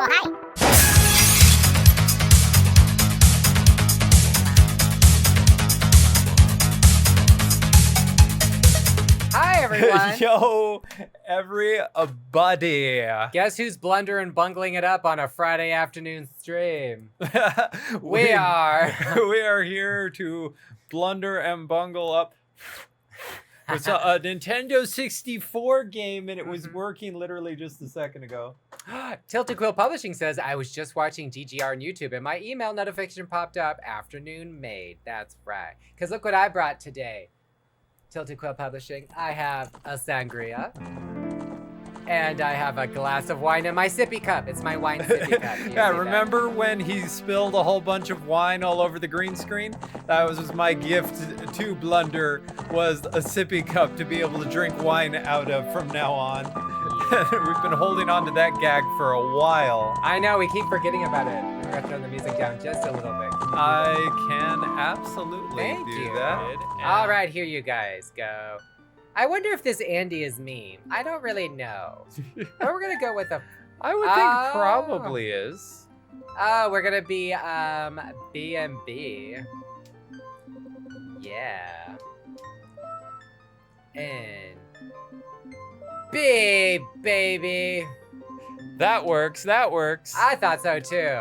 hi. Hi, everyone. Yo, everybody. Guess who's Blunder and bungling it up on a Friday afternoon stream? we are. We are here to blunder and bungle up. It's a Nintendo 64 game, and it was working literally just a second ago. Tilted Quill Publishing says, I was just watching GGR on YouTube, and my email notification popped up, afternoon made. That's right. Because look what I brought today. Tilted Quill Publishing. I have a sangria. And I have a glass of wine in my sippy cup. It's my wine sippy cup. Yeah, remember when he spilled a whole bunch of wine all over the green screen? That was my gift to Blunder, was a sippy cup to be able to drink wine out of from now on. We've been holding on to that gag for a while. I know, we keep forgetting about it. We're gonna turn the music down just a little bit. I can absolutely do that. All right, here you guys go. I wonder if this Andy is mean. I don't really know. But we're gonna go with a. I would think probably is. Oh, we're gonna be B&B. Yeah. And B, baby. That works. That works. I thought so too.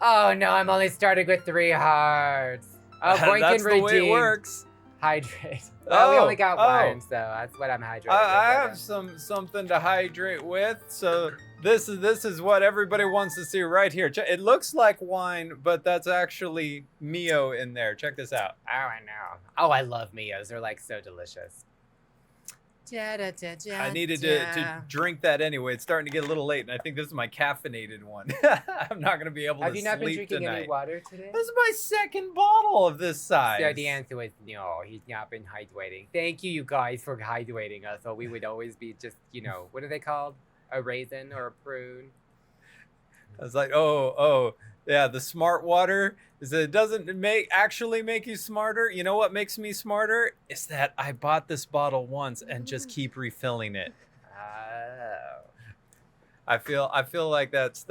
Oh no, I'm only starting with 3 hearts. Oh, Boink That's can redeem. the way it works. Hydrate. Well, we only got oh. wine, so that's what I'm hydrating. I have something to hydrate with. So this is what everybody wants to see right here. It looks like wine, but that's actually Mio in there. Check this out. Oh, I know. Oh, I love Mios. They're like so delicious. I needed to drink that anyway. It's starting to get a little late, and I think this is my caffeinated one. I'm not going to be able to sleep tonight. Have you not been drinking any water today? This is my second bottle of this size. So the answer was no, he's not been hydrating. Thank you guys for hydrating us, or we would always be just, what are they called? A raisin or a prune? I was like, oh, yeah, the smart water is that it doesn't actually make you smarter. You know what makes me smarter? Is that I bought this bottle once and just keep refilling it. Oh. I feel like that's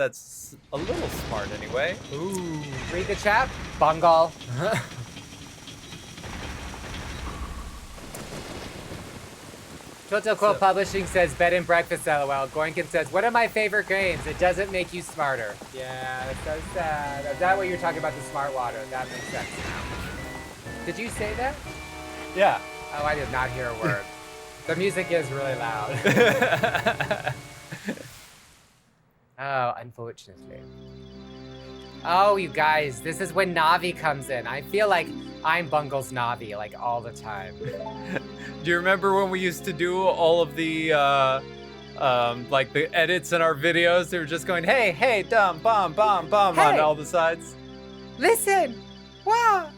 a little smart anyway. Ooh. Read the chat, Bungle. Total Quill Publishing says bed and breakfast, lol. Goinkin says, what are my favorite games? It doesn't make you smarter. Yeah, that's so sad. Is that what you're talking about, the smart water? That makes sense now. Did you say that? Yeah. Oh, I did not hear a word. The music is really loud. Oh, unfortunately. Oh, you guys, this is when Navi comes in. I feel like I'm Bungle's Navi, like, all the time. Do you remember when we used to do all of the, like, the edits in our videos? They were just going, hey, dumb, bomb, on all the sides. Listen! Wow!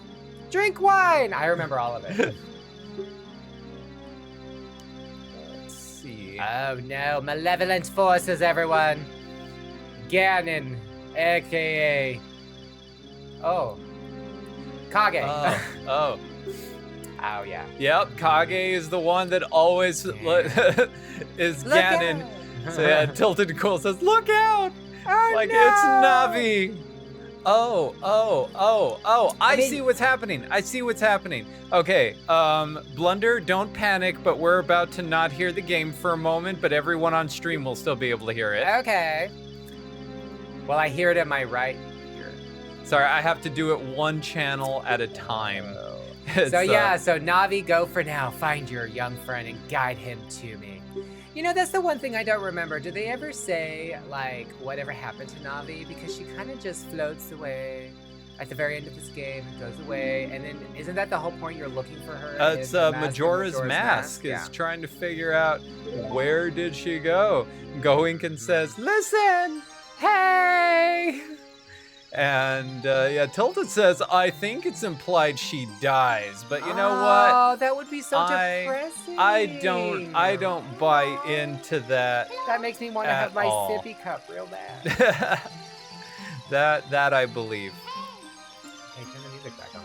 Drink wine! I remember all of it. Let's see. Oh, no. Malevolent forces, everyone. Ganon, a.k.a. Oh. Kage. Oh. Oh, yeah. Yep, Kage is the one that always is Ganon. So yeah, Tilted Cool says, look out! Oh, like, no! it's Navi. Oh, I see what's happening. Okay, Blunder, don't panic, but we're about to not hear the game for a moment, but everyone on stream will still be able to hear it. Okay. Well, I hear it in my right ear. Sorry, I have to do it one channel at a time. So Navi, go for now. Find your young friend and guide him to me. That's the one thing I don't remember. Do they ever say, like, whatever happened to Navi? Because she kind of just floats away at the very end of this game and goes away. And then, isn't that the whole point? You're looking for her? It's Majora's Mask is trying to figure out where did she go. Goinkin says, listen, hey! And Tilted says, I think it's implied she dies, but you know what? Oh, that would be so depressing. I don't buy into that. That makes me want to have my sippy cup real bad. that I believe. Hey, turn the music back on.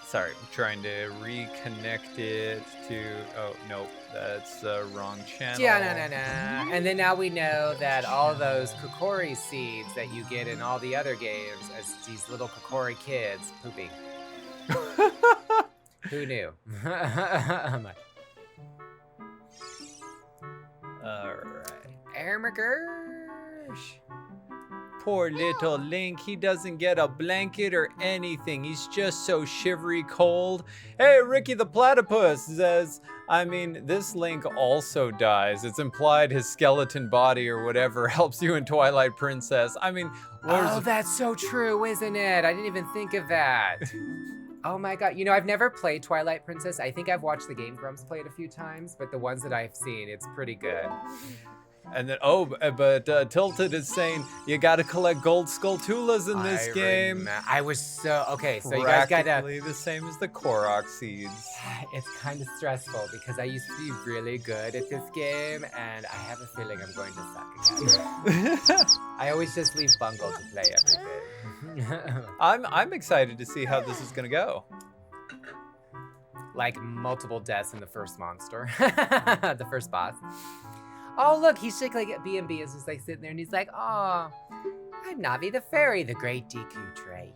Sorry, I'm trying to reconnect it to... Oh, nope, that's the wrong channel. Ja-na-na-na. And then now we know that all those Kokori seeds that you get in all the other games as these little Kokori kids pooping. Who knew? Alright. Ermagers. Poor little Link, he doesn't get a blanket or anything. He's just so shivery cold. Hey, Ricky the Platypus says, I mean, this Link also dies. It's implied his skeleton body or whatever helps you in Twilight Princess. I mean, oh, that's so true, isn't it? I didn't even think of that. Oh my god. You know, I've never played Twilight Princess. I think I've watched the Game Grumps play it a few times, but the ones that I've seen, it's pretty good. And then, but Tilted is saying you gotta collect gold Skulltulas in this game. I was so okay. So you guys gotta practically the same as the Korok seeds. It's kind of stressful because I used to be really good at this game, and I have a feeling I'm going to suck again. I always just leave Bungle to play everything. I'm excited to see how this is gonna go. Like multiple deaths in the first monster, the first boss. Oh, look, he's like B&B is just like sitting there and he's like, oh, I'm Navi the Fairy, the Great Deku Tree.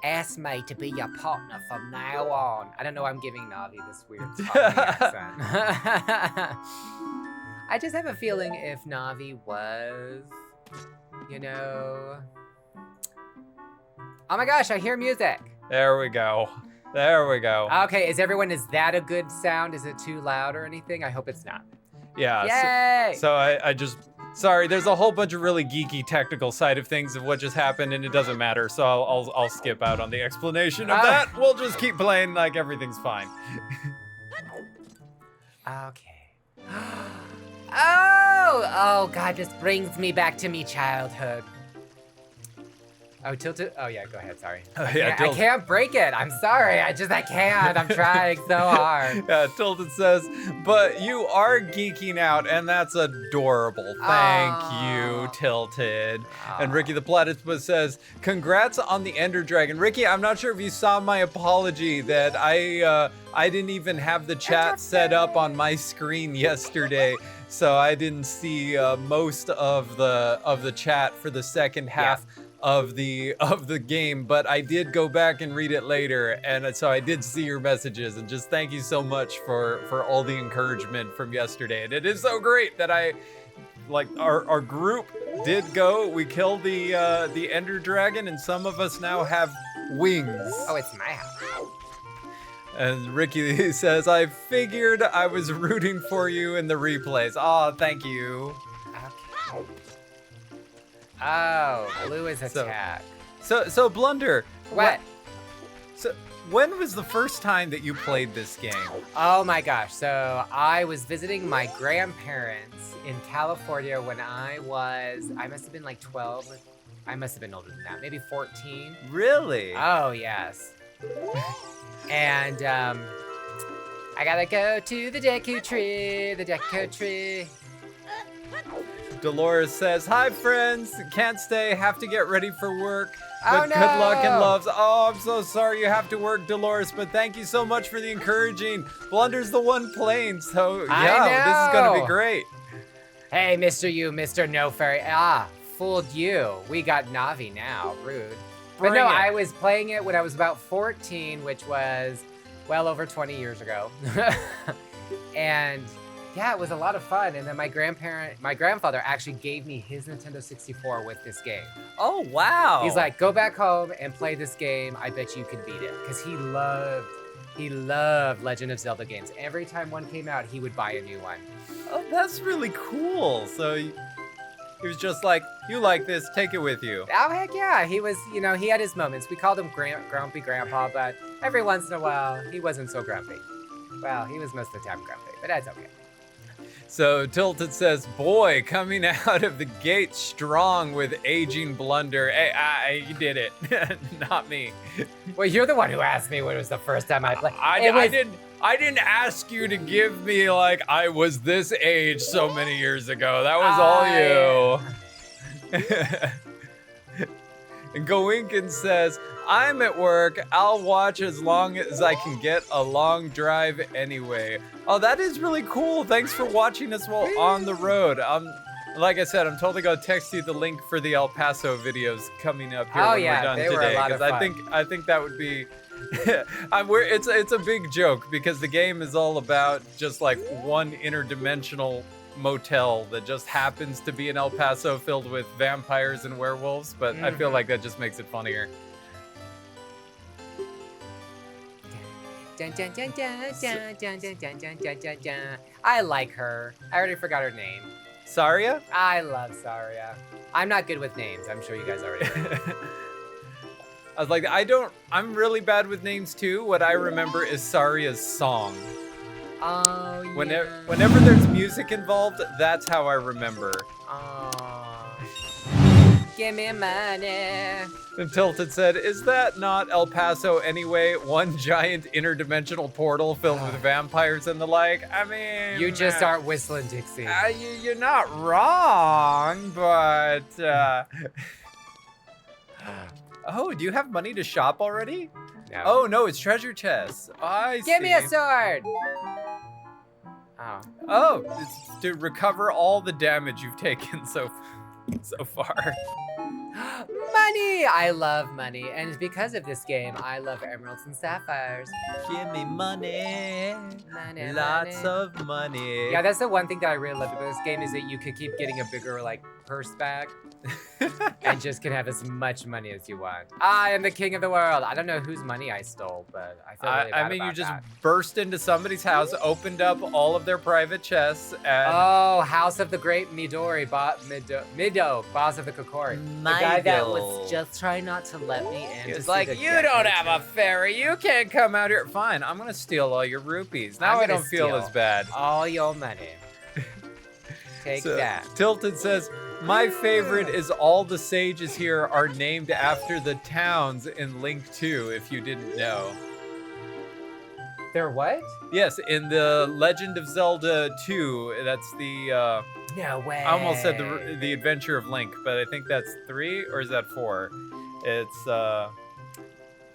Ask me to be your partner from now on. I don't know, I'm giving Navi this weird accent. I just have a feeling if Navi was, you know... Oh my gosh, I hear music. There we go. There we go. Okay, is that a good sound? Is it too loud or anything? I hope it's not. Yeah. Yay! So I just, sorry, there's a whole bunch of really geeky technical side of things of what just happened, and it doesn't matter. So I'll skip out on the explanation of that. We'll just keep playing like everything's fine. Okay. Oh God, this brings me back to me childhood. Oh, Tilted. Oh yeah, go ahead. Sorry. I can't break it. I'm sorry. I can't. I'm trying so hard. Yeah, Tilted says, but you are geeking out, and that's adorable. Thank you, Tilted. And Ricky the Platypus says, congrats on the Ender Dragon. Ricky, I'm not sure if you saw my apology that I didn't even have the chat set up on my screen yesterday. So I didn't see most of the chat for the second half. Yeah. Of the game, but I did go back and read it later, and so I did see your messages, and just thank you so much for all the encouragement from yesterday. And it is so great that our group did go. We killed the Ender Dragon, and some of us now have wings. Oh, it's my house. And Ricky says, I figured I was rooting for you in the replays. Oh, thank you. Okay. Oh, blue is attack. So Blunder. What? So when was the first time that you played this game? Oh my gosh. So I was visiting my grandparents in California when I must have been like 12. I must have been older than that, maybe 14. Really? Oh, yes. And I gotta go to the Deku Tree. Dolores says, hi friends, can't stay, have to get ready for work, but oh, no. Good luck and loves. Oh, I'm so sorry you have to work, Dolores, but thank you so much for the encouraging. Blunder's the one playing, so yeah, this is gonna be great. Hey, Mr. No Fairy. Fooled you. We got Navi now, rude. But no, I was playing it when I was about 14, which was well over 20 years ago. And yeah, it was a lot of fun. And then my grandfather actually gave me his Nintendo 64 with this game. Oh, wow. He's like, go back home and play this game. I bet you can beat it. Because he loved Legend of Zelda games. Every time one came out, he would buy a new one. Oh, that's really cool. So he was just like, you like this, take it with you. Oh, heck yeah. He was, he had his moments. We called him Grumpy Grandpa, but every once in a while, he wasn't so grumpy. Well, he was most of the time grumpy, but that's okay. So Tilted says, boy, coming out of the gate strong with aging Blunder. Hey, you did it, not me. Well, you're the one who asked me when it was the first time I played. I didn't ask you to give me like I was this age so many years ago. That was all you. And Goinkin says, I'm at work. I'll watch as long as I can get a long drive anyway. Oh, that is really cool. Thanks for watching us while on the road. Like I said, I'm totally gonna text you the link for the El Paso videos coming up here when we're done they today. were a lot of fun. I think that would be. It's a big joke because the game is all about just like one interdimensional motel that just happens to be in El Paso filled with vampires and werewolves, but I feel like that just makes it funnier. Dun, dun, dun, dun, dun, dun, dun, dun, dun, dun, dun, dun. I like her. I already forgot her name. Saria? I love Saria. I'm not good with names. I'm sure you guys already know. I was like, I'm really bad with names too. What I remember is Saria's song. Oh, yeah. Whenever there's music involved, that's how I remember. Oh. Give me money. And Tilted said, is that not El Paso anyway? One giant interdimensional portal filled with vampires and the like? I mean... You just aren't whistling, Dixie. You're not wrong, but... Oh, do you have money to shop already? No. Oh, no, it's treasure chests. I see. Give me a sword! Oh. Oh, it's to recover all the damage you've taken so far. Money! I love money, and because of this game, I love emeralds and sapphires. Give me money. Money, Lots money. of money. Yeah, that's the one thing that I really love about this game is that you could keep getting a bigger, like, purse bag. And just can have as much money as you want. I am the king of the world. I don't know whose money I stole, but I feel really bad I mean, about you just that. burst into somebody's house, opened up all of their private chests, and... Oh, House of the Great Midori, Mido, boss of the Kokori. The guy that was just trying not to let me in. It's like, you don't have a ferry. You can't come out here. Fine, I'm going to steal all your rupees. Now I don't feel as bad. All your money. Take that. Tilted says, my favorite is all the sages here are named after the towns in Link 2, if you didn't know. They're what? Yes, in the Legend of Zelda 2, that's the... No way. I almost said the Adventure of Link, but I think that's 3, or is that 4? It's,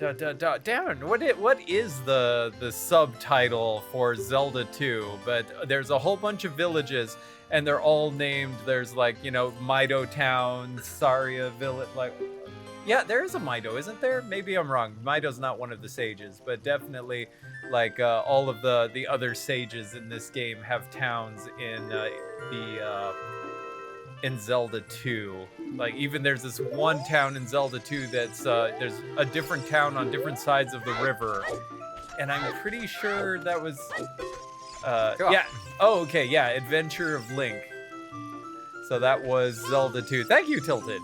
Darren, what is the subtitle for Zelda 2? But there's a whole bunch of villages, and they're all named. There's like, you know, Mido Town, Saria Village, like... Yeah, there is a Mido, isn't there? Maybe I'm wrong. Mido's not one of the sages, but definitely, like, all of the other sages in this game have towns in Zelda 2. Like, even there's this one town in Zelda 2 that's, there's a different town on different sides of the river. And I'm pretty sure that was, yeah. Oh, okay, yeah, Adventure of Link. So that was Zelda 2. Thank you, Tilted.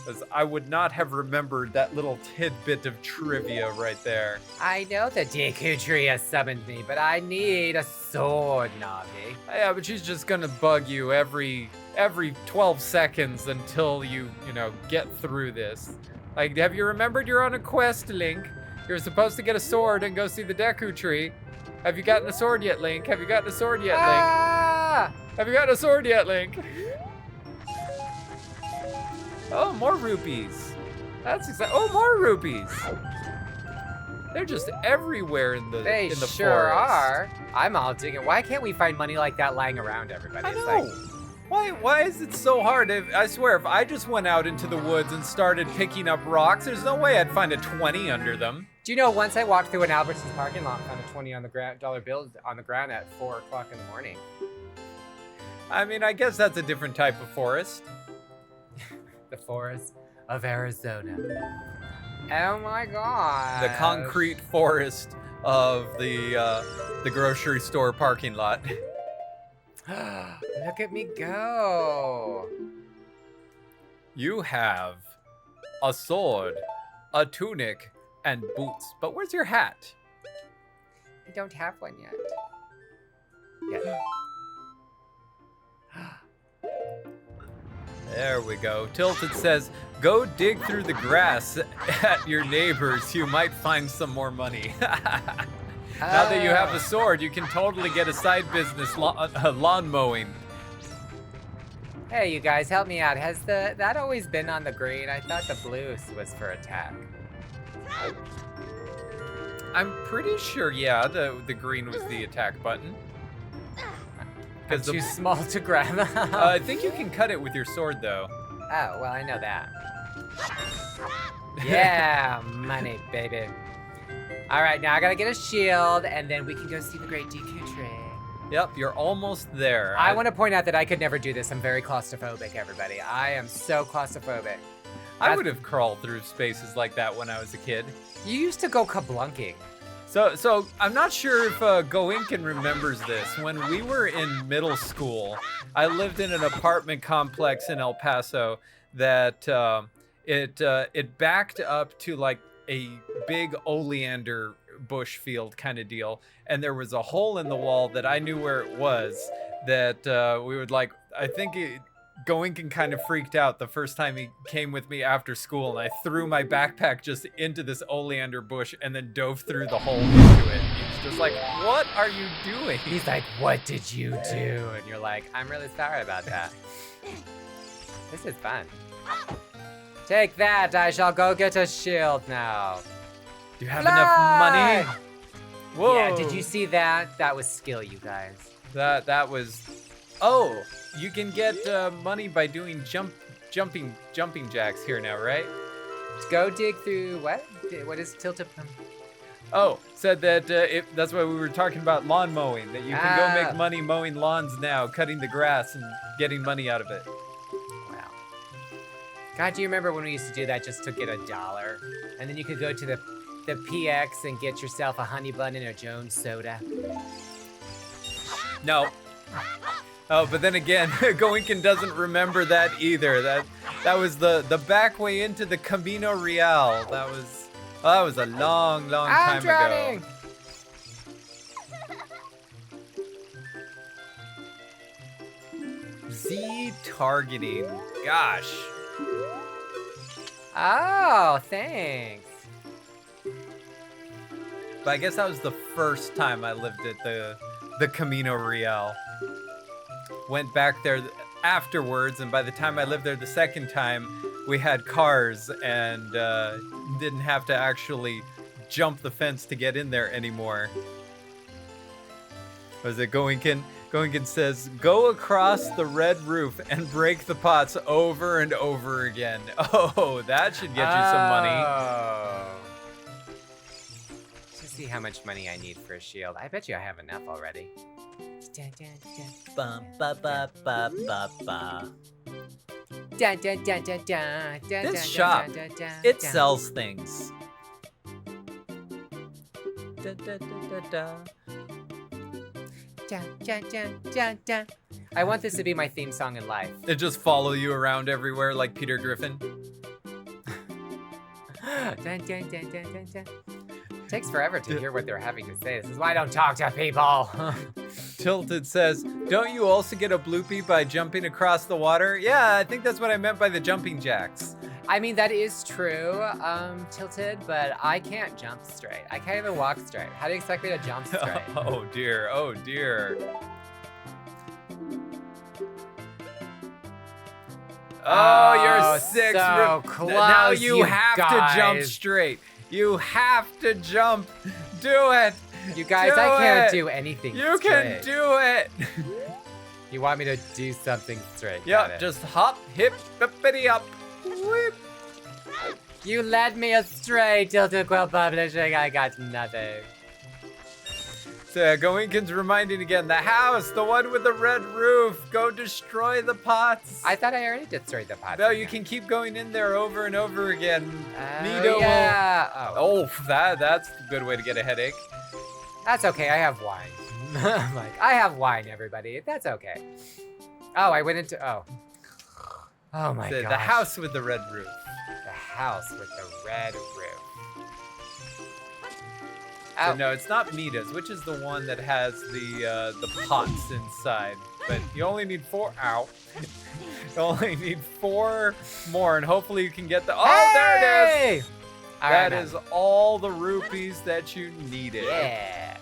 Because I would not have remembered that little tidbit of trivia right there. I know the Deku Tree has summoned me, but I need a sword, Navi. Yeah, but she's just gonna bug you every 12 seconds until you know, get through this. Like, have you remembered you're on a quest, Link? You're supposed to get a sword and go see the Deku Tree. Have you gotten a sword yet, Link? Have you gotten a sword yet, Link? Ah! Have you gotten a sword yet, Link? Oh, more rupees. That's exciting. Oh, more rupees. They're just everywhere in the They in the sure forest. are. I'm all digging. Why can't we find money like that lying around, everybody? I It's know. like, Why is it so hard? I swear, if I just went out into the woods and started picking up rocks, there's no way I'd find a 20 under them. do you know, once I walked through an Albertsons parking lot and found a 20 on the dollar bill on the ground at 4 o'clock in the morning. I mean, I guess that's a different type of forest. The forest of Arizona. Oh my god. The concrete forest of the grocery store parking lot. Look at me go. You have a sword, a tunic, and boots. But where's your hat? I don't have one yet. There we go. Tilted says, go dig through the grass at your neighbors. You might find some more money. Now that you have a sword, you can totally get a side business lawn mowing. Hey, you guys, help me out. Has that always been on the green? I thought the blue was for attack. I'm pretty sure, yeah, the green was the attack button. Because too small to grab. I think you can cut it with your sword, though. Oh, well, I know that. Yeah, money, baby. All right, now I gotta get a shield, and then we can go see the Great Deku Tree. Yep, you're almost there. I want to point out that I could never do this. I'm very claustrophobic, everybody. I am so claustrophobic. I would have crawled through spaces like that when I was a kid. You used to go kablunking. So I'm not sure if Goinkin remembers this. When we were in middle school, I lived in an apartment complex in El Paso that it backed up to like a big oleander bush field kind of deal, and there was a hole in the wall that I knew where it was that we would like. I think Goinkin kind of freaked out the first time he came with me after school, and I threw my backpack just into this oleander bush and then dove through the hole into it. He's just like, "What are you doing?" He's like, "What did you do?" And you're like, "I'm really sorry about that." This is fun. Take that, I shall go get a shield now. Do you have enough money? Whoa. Yeah, did you see that? That was skill, you guys. That was... Oh, you can get money by doing jumping jacks here now, right? Go dig through what? What is tilted? Oh, said that that's why we were talking about lawn mowing, that you can go make money mowing lawns now, cutting the grass and getting money out of it. Wow. God, do you remember when we used to do that just to get $1? And then you could go to the PX and get yourself a honey bun and a Jones soda? No. Oh, but then again, Goinkin doesn't remember that either. That was the back way into the Camino Real. That was a long time ago. Z targeting. Gosh. Oh, thanks. But I guess that was the first time I lived at the Camino Real. Went back there afterwards, and by the time I lived there the second time, we had cars and didn't have to actually jump the fence to get in there anymore. Was it Goinkin? Goinkin says, "Go across the red roof and break the pots over and over again." Oh, that should get you some money. Let's see how much money I need for a shield. I bet you I have enough already. This shop, it sells things. I want this to be my theme song in life. It just follow you around everywhere like Peter Griffin. Takes forever to hear what they're having to say. This is why I don't talk to people. Tilted says, "Don't you also get a bloopy by jumping across the water?" Yeah, I think that's what I meant by the jumping jacks. I mean, that is true, Tilted, but I can't jump straight. I can't even walk straight. How do you expect me to jump straight? Oh dear, oh dear. Oh, you're six. So close, now you have guys. to jump straight. You have to jump. Do it. You guys, I can't do anything You straight. can do it. You want me to do something straight? Yep, just hop, hip, bippity up. Whip. You led me astray, Tilted Quill Publishing. I got nothing. So Goinkin's reminding again, the house, the one with the red roof. Go destroy the pots. I thought I already destroyed the pots. No, you can keep going in there over and over again. Oh, yeah. Oh, that's a good way to get a headache. That's okay, I have wine. I have wine, everybody. That's okay. Oh, I went into, oh my god. The house with the red roof. The house with the red roof. So no, it's not Mita's, which is the one that has the pots inside. But you only need 4. Ow. You only need 4 more, and hopefully you can get the. Oh, there it is. That is all the rupees that you needed. Yeah.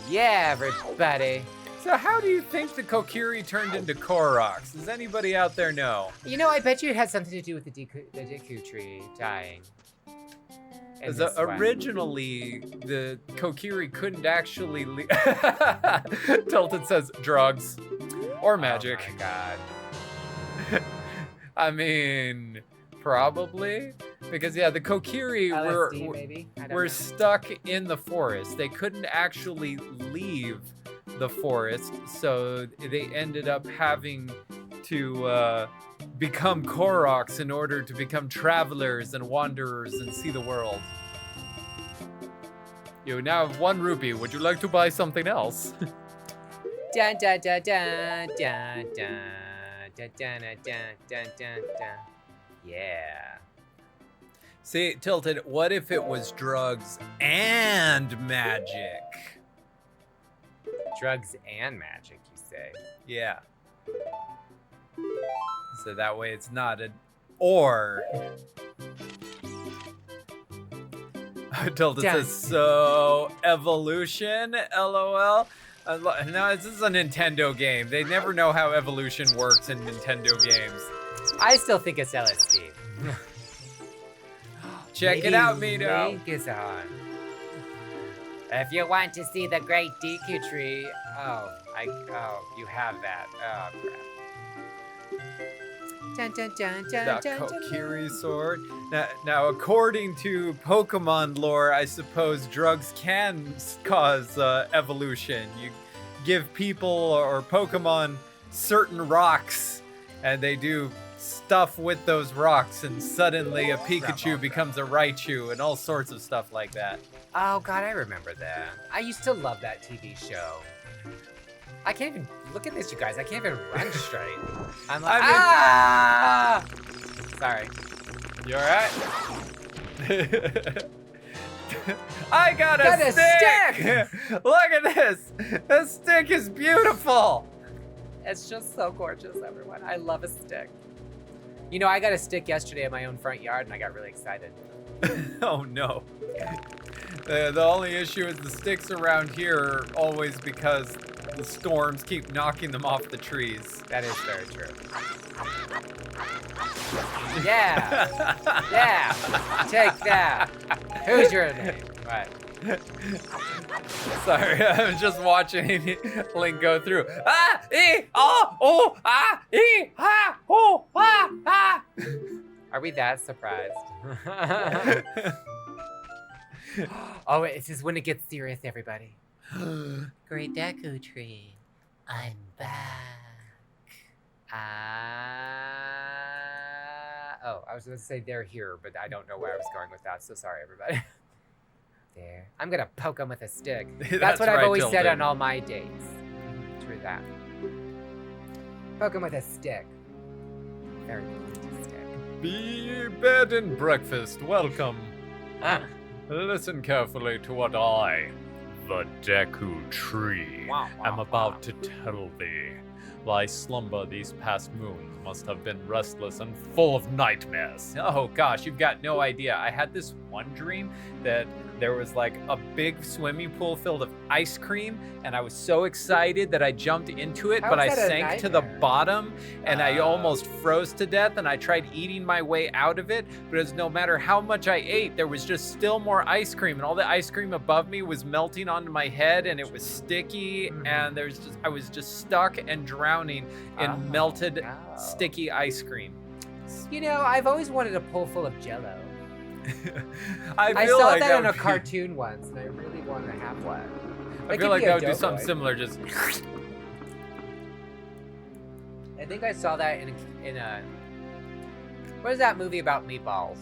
Yeah, everybody. So how do you think the Kokiri turned into Koroks? Does anybody out there know? You know, I bet you it had something to do with the Deku Tree dying. Originally, the Kokiri couldn't actually Tilted says drugs or magic. Oh my god. I mean, probably. Because, yeah, the Kokiri were stuck in the forest. They couldn't actually leave the forest, so they ended up having to become Koroks in order to become travelers and wanderers and see the world. You now have 1 rupee. Would you like to buy something else? Dun dun dun dun dun dun dun dun dun dun dun dun. Yeah. See, Tilted, what if it was drugs and magic? Drugs and magic, you say? Yeah. So that way it's not an or. Tilted says, so evolution, LOL. No, this is a Nintendo game. They never know how evolution works in Nintendo games. I still think it's LSD. Check it out, Mito. Link is on. If you want to see the Great Deku Tree, you have that. Oh crap. Dun, dun, dun, dun, The dun, Kokiri sword. Now, according to Pokemon lore, I suppose drugs can cause evolution. You give people or Pokemon certain rocks, and they do stuff with those rocks, and suddenly a Pikachu becomes a Raichu, and all sorts of stuff like that. Oh god, I remember that. I used to love that TV show. I can't even look at this, you guys. I can't even run straight. I'm like, ah! Sorry. You alright? I got a stick! Look at this! The stick is beautiful! It's just so gorgeous, everyone. I love a stick. You know, I got a stick yesterday in my own front yard, and I got really excited. Oh no. The only issue is the sticks around here are always because the storms keep knocking them off the trees. That is very true. Yeah! Yeah! Take that! Who's your name? What? Sorry, I'm just watching Link go through. Ah! E! Oh! Oh! Ah! E! Ha! Oh! Ah! Ah! Are we that surprised? Oh, this is when it gets serious, everybody. Great Deku Tree, I'm back. Oh, I was going to say they're here, but I don't know where I was going with that, so sorry, everybody. There. I'm going to poke them with a stick. That's what I've always said on all my dates. True that. Poke them with a stick. Very pointy stick. Be bed and breakfast, welcome. Listen carefully to what I, the Deku Tree, am about to tell thee. Thy slumber these past moons must have been restless and full of nightmares. Oh gosh, you've got no idea. I had this one dream that there was like a big swimming pool filled with ice cream, and I was so excited that I jumped into it, but I sank to the bottom and I almost froze to death, and I tried eating my way out of it, but it was no matter how much I ate, there was just still more ice cream, and all the ice cream above me was melting onto my head, and it was sticky, and I was just stuck and drowning in melted sticky ice cream. You know, I've always wanted a pool full of Jell-O. I saw like that in a cartoon once, and I really wanted to have one. I feel like I would do something similar, just. I think I saw that in a. What is that movie about meatballs?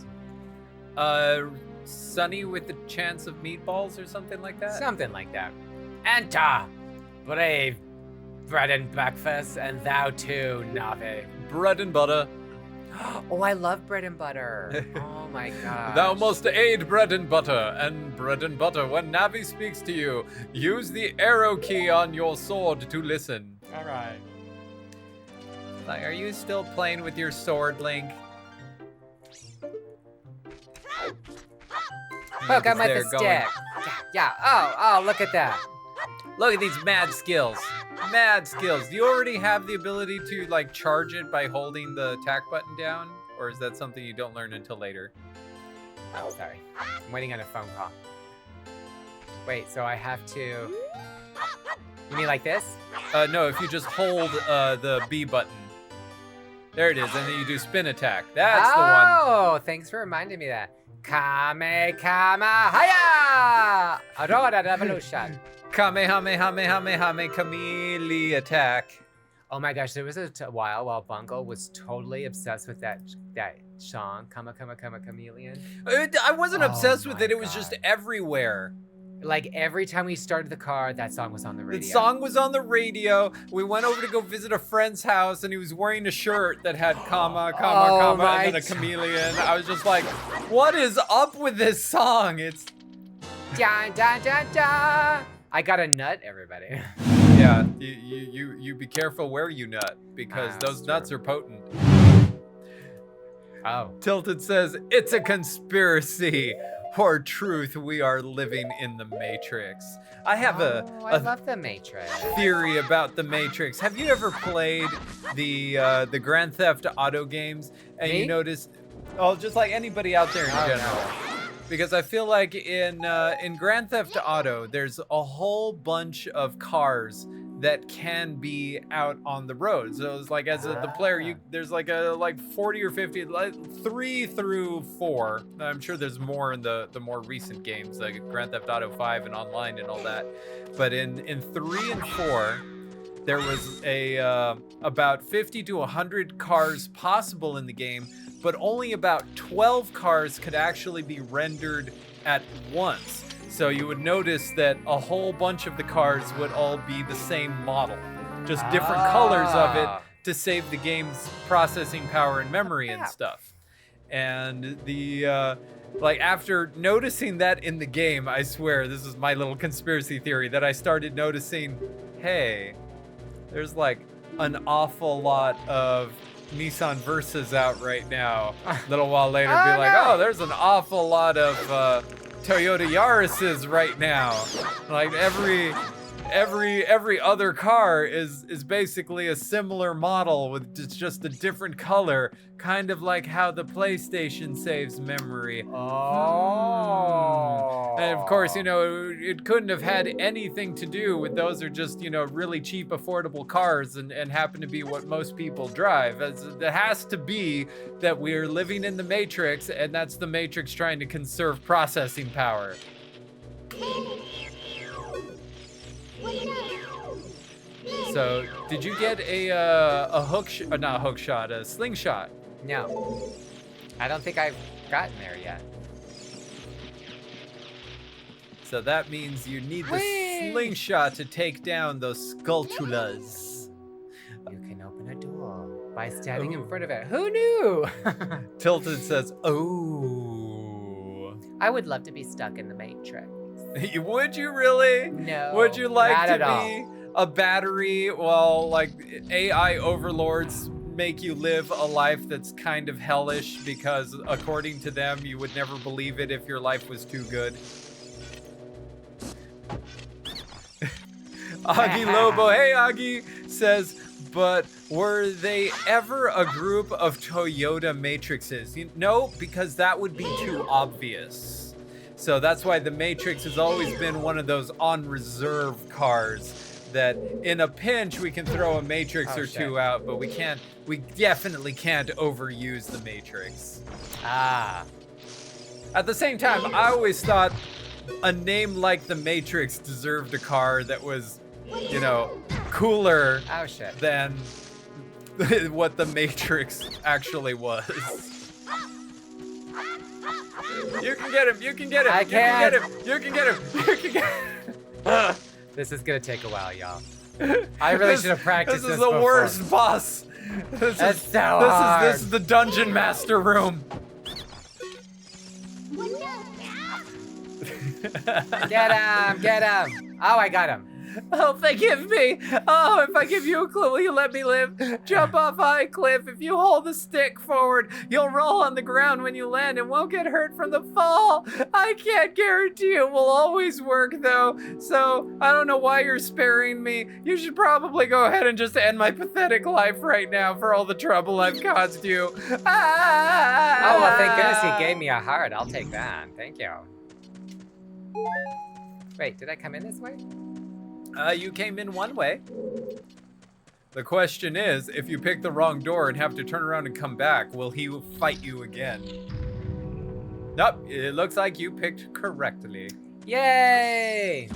Sunny with the Chance of Meatballs or something like that? Something like that. Enter, brave bread and breakfast, and thou too, Navi. Bread and butter. Oh, I love bread and butter. Oh my god. Thou must aid bread and butter, when Navi speaks to you, use the arrow key on your sword to listen. All right. Like, are you still playing with your sword, Link? Poke him with a stick. Yeah. Oh, look at that. Look at these mad skills. mad skills. Do you already have the ability to like charge it by holding the attack button down? Or is that something you don't learn until later? Oh, sorry. I'm waiting on a phone call. Wait, so I have to... You mean like this? No, if you just hold the B button. There it is, and then you do spin attack. That's the one. Oh, thanks for reminding me that. Kame Kama Haya! Aurora Revolution. Kamehamehamehamehame chameleon attack. Oh my gosh, there was a while Bungle was totally obsessed with that song, Kama Kama Kama Chameleon. I wasn't obsessed with it. It was God. just everywhere. Like every time we started the car, that song was on the radio. The song was on the radio. We went over to go visit a friend's house, and he was wearing a shirt that had comma, and then a chameleon. I was just like, what is up with this song? It's... Dun, dun, dun, dun. I got a nut, everybody. Yeah, you be careful where you nut, because those nuts are potent. Oh. Tilted says, it's a conspiracy. For truth, we are living in the Matrix. I have I love the Matrix. theory about the Matrix. Have you ever played the Grand Theft Auto games? And you notice, just like anybody out there in general. Because I feel like in Grand Theft Auto, there's a whole bunch of cars that can be out on the road. So it's like as the player, there's like 40 or 50, like 3 through 4. I'm sure there's more in the more recent games, like Grand Theft Auto 5 and online and all that. But in 3 and 4, there was about 50 to 100 cars possible in the game, but only about 12 cars could actually be rendered at once. So you would notice that a whole bunch of the cars would all be the same model, just different colors of it to save the game's processing power and memory and stuff. And the like after noticing that in the game, I swear this is my little conspiracy theory that I started noticing, hey, there's like an awful lot of Nissan Versas out right now. A little while later, be like, oh, there's an awful lot of Toyota Yaris's right now. Like every other car is basically a similar model with just a different color, kind of like how the PlayStation saves memory. Oh. And of course, it couldn't have had anything to do with those are just, really cheap, affordable cars and happen to be what most people drive. It has to be that we're living in the Matrix, and that's the Matrix trying to conserve processing power. So, did you get a slingshot? No. I don't think I've gotten there yet. So that means you need the slingshot to take down those sculptulas. You can open a door by standing in front of it. Who knew? Tilted says, oh. I would love to be stuck in the Matrix. Would you really? No. Would you like to be all. a battery while like AI overlords make you live a life that's kind of hellish because according to them, you would never believe it if your life was too good? Augie Lobo, hey Augie, says, but were they ever a group of Toyota Matrixes? No, because that would be too obvious. So that's why the Matrix has always been one of those on reserve cars that in a pinch we can throw a Matrix or two out, but we definitely can't overuse the Matrix. Ah. At the same time, I always thought a name like the Matrix deserved a car that was, cooler than what the Matrix actually was. You can get him, you can get him, you can get him, you can get him, you can get him. This is gonna take a while, y'all. I really should have practiced this is the before. worst boss. This is the dungeon master room. Get him! Oh, I got him. Oh, forgive me. Oh, if I give you a clue, will you let me live? Jump off a high cliff. If you hold the stick forward, you'll roll on the ground when you land and won't get hurt from the fall. I can't guarantee it will always work, though. So I don't know why you're sparing me. You should probably go ahead and just end my pathetic life right now for all the trouble I've caused you. Oh, well, thank goodness he gave me a heart. I'll take that. Thank you. Wait, did I come in this way? You came in one way. The question is, if you pick the wrong door and have to turn around and come back, will he fight you again? Nope, it looks like you picked correctly. Yay!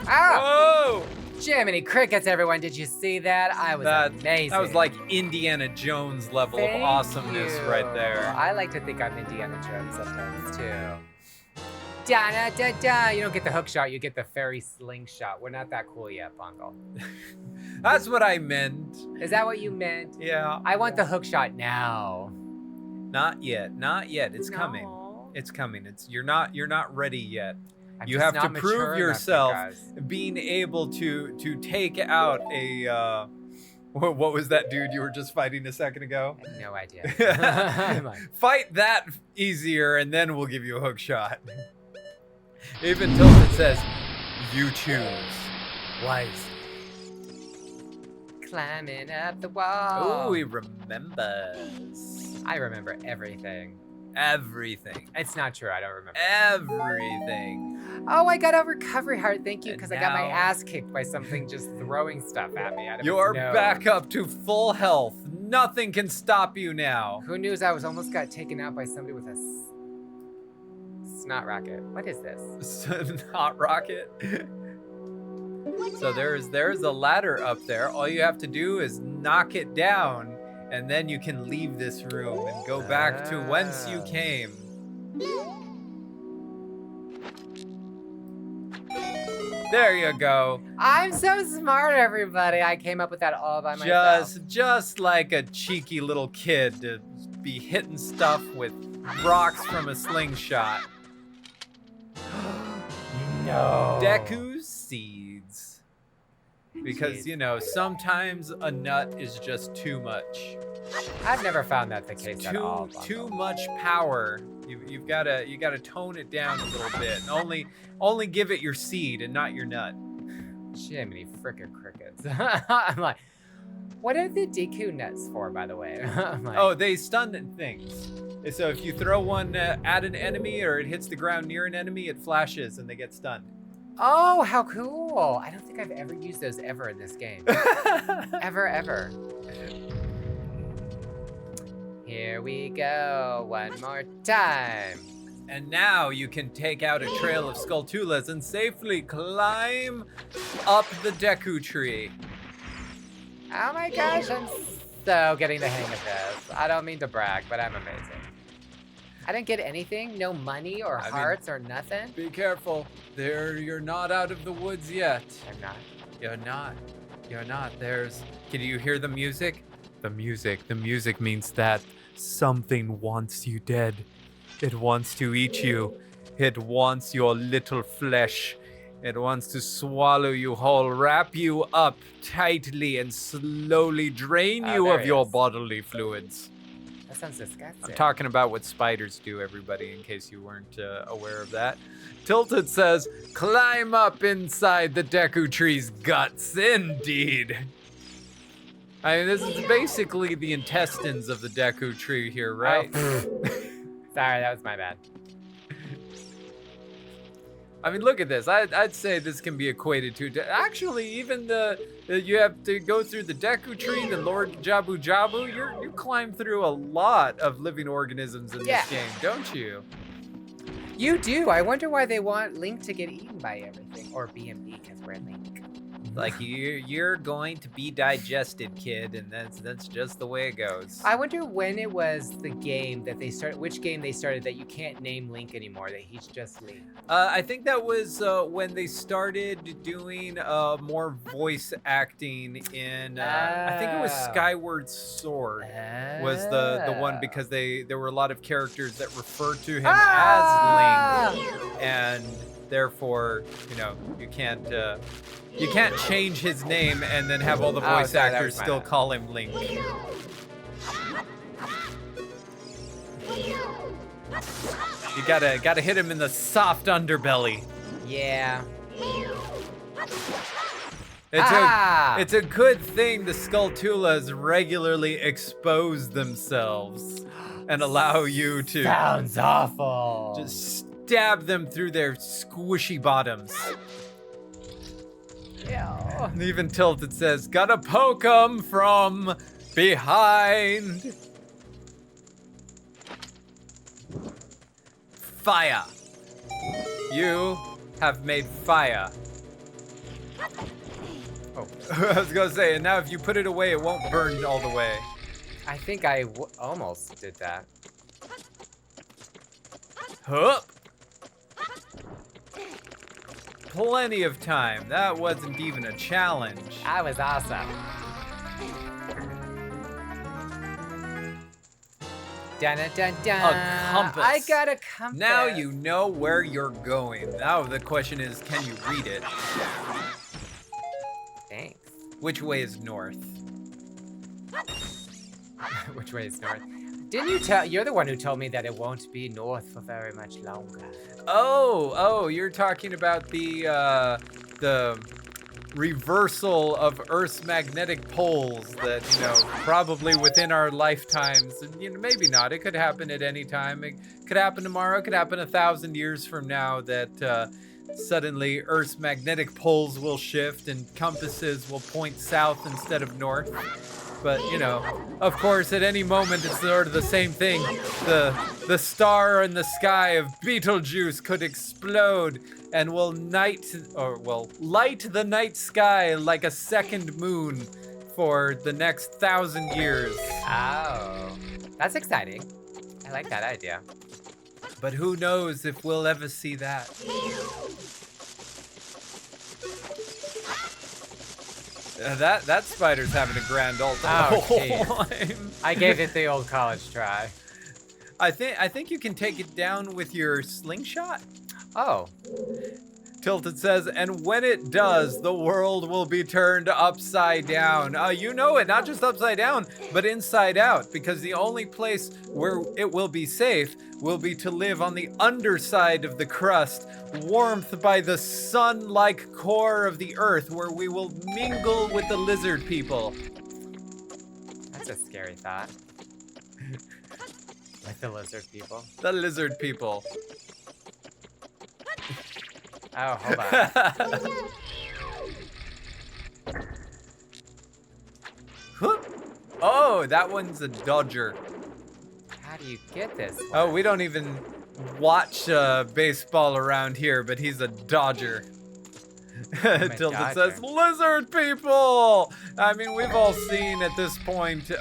Ah! Whoa! Jiminy Crickets, everyone. Did you see that? I was amazing. That was like Indiana Jones level of awesomeness right there. I like to think I'm Indiana Jones sometimes, too. Da-da-da-da. You don't get the hook shot, you get the fairy slingshot. We're not that cool yet, Bungle. That's what I meant. Is that what you meant? Yeah. I want the hook shot now. Not yet. Not yet. It's coming. It's coming. You're not ready yet. You have to prove yourself being able to take out a what was that dude you were just fighting a second ago? I have no idea. Fight that easier and then we'll give you a hook shot. Even Tilted says, you choose wisely. Climbing up the wall. Oh, he remembers. I remember everything. Everything. It's not true, I don't remember. Everything. Oh, I got a recovery heart, thank you, because I got my now- ass kicked by something just throwing stuff at me. You're back up to full health. Nothing can stop you now. Who knew I almost got taken out by somebody with a snot rocket. What is this? Hot rocket. So there's a ladder up there. All you have to do is knock it down, and then you can leave this room and go back to whence you came. There you go. I'm so smart, everybody. I came up with that all by myself. Just like a cheeky little kid to be hitting stuff with rocks from a slingshot. No. Deku seeds. Because, you know, sometimes a nut is just too much. I've never found that the case at all. Too much power. You gotta tone it down a little bit. And only give it your seed and not your nut. Jiminy frickin' crickets. I'm like, what are the Deku nuts for, by the way? Like, oh, they stun things. So if you throw one at an enemy or it hits the ground near an enemy, it flashes and they get stunned. oh, how cool. I don't think I've ever used those ever in this game. Ever. Here we go, one more time. And now you can take out a trail of Skulltulas and safely climb up the Deku Tree. Oh my gosh, I'm so getting the hang of this. I don't mean to brag, but I'm amazing. I didn't get anything, no money or hearts or nothing. Be careful, you're not out of the woods yet. I'm not. You're not. Can you hear the music? The music means that something wants you dead. It wants to eat you. It wants your little flesh. It wants to swallow you whole, wrap you up tightly, and slowly drain you of your bodily fluids. That sounds disgusting. I'm talking about what spiders do, everybody, in case you weren't aware of that. Tilted says, climb up inside the Deku Tree's guts, indeed. I mean, this is basically the intestines of the Deku Tree here, right? Oh. Sorry, that was my bad. I mean, look at this. I'd say this can be equated to, actually, even you have to go through the Deku Tree, the Lord Jabu Jabu. You climb through a lot of living organisms in this game, don't you? You do. I wonder why they want Link to get eaten by everything, or BMB, because we're Link. Like you're going to be digested, kid, and that's just the way it goes. I wonder when it was the game that they started, which game they started that you can't name Link anymore, that he's just Link. I think that was when they started doing more voice acting in, I think it was Skyward Sword was the one, because there were a lot of characters that referred to him as Link, and therefore, you know, you can't change his name and then have all the voice actors still call him Link. You gotta hit him in the soft underbelly. Yeah. It's a good thing the Skulltulas regularly expose themselves and allow you to Sounds awful. just stab them through their squishy bottoms. Yeah. And even Tilted says, gotta poke 'em from behind. Fire. You have made fire. Oh, I was gonna say, and now if you put it away, it won't burn all the way. I think I almost did that. Hup. Plenty of time. That wasn't even a challenge. That was awesome. Dun, dun, dun, dun. A compass. I got a compass. Now you know where you're going. Now the question is, can you read it? Thanks. Which way is north? Which way is north? Didn't you tell? You're the one who told me that it won't be north for very much longer. Oh, you're talking about the reversal of Earth's magnetic poles that, you know, probably within our lifetimes, and, you know, maybe not. It could happen at any time. It could happen tomorrow. It could happen 1,000 years from now that suddenly Earth's magnetic poles will shift and compasses will point south instead of north. But, you know, of course, at any moment, it's sort of the same thing. The star in the sky of Betelgeuse could explode and will light the night sky like a second moon for the next 1,000 years. Oh, that's exciting. I like that idea. But who knows if we'll ever see that. That spider's having a grand old time. I gave it the old college try. I think you can take it down with your slingshot. Oh. Tilted says, and when it does, the world will be turned upside down. You know it, not just upside down, but inside out, because the only place where it will be safe will be to live on the underside of the crust, warmth by the sun-like core of the earth, where we will mingle with the lizard people. That's a scary thought. With the lizard people. The lizard people. Oh, hold on. Oh, that one's a dodger. How do you get this one? Oh, we don't even watch baseball around here, but he's a dodger. Tilted says, lizard people! I mean, we've all seen at this point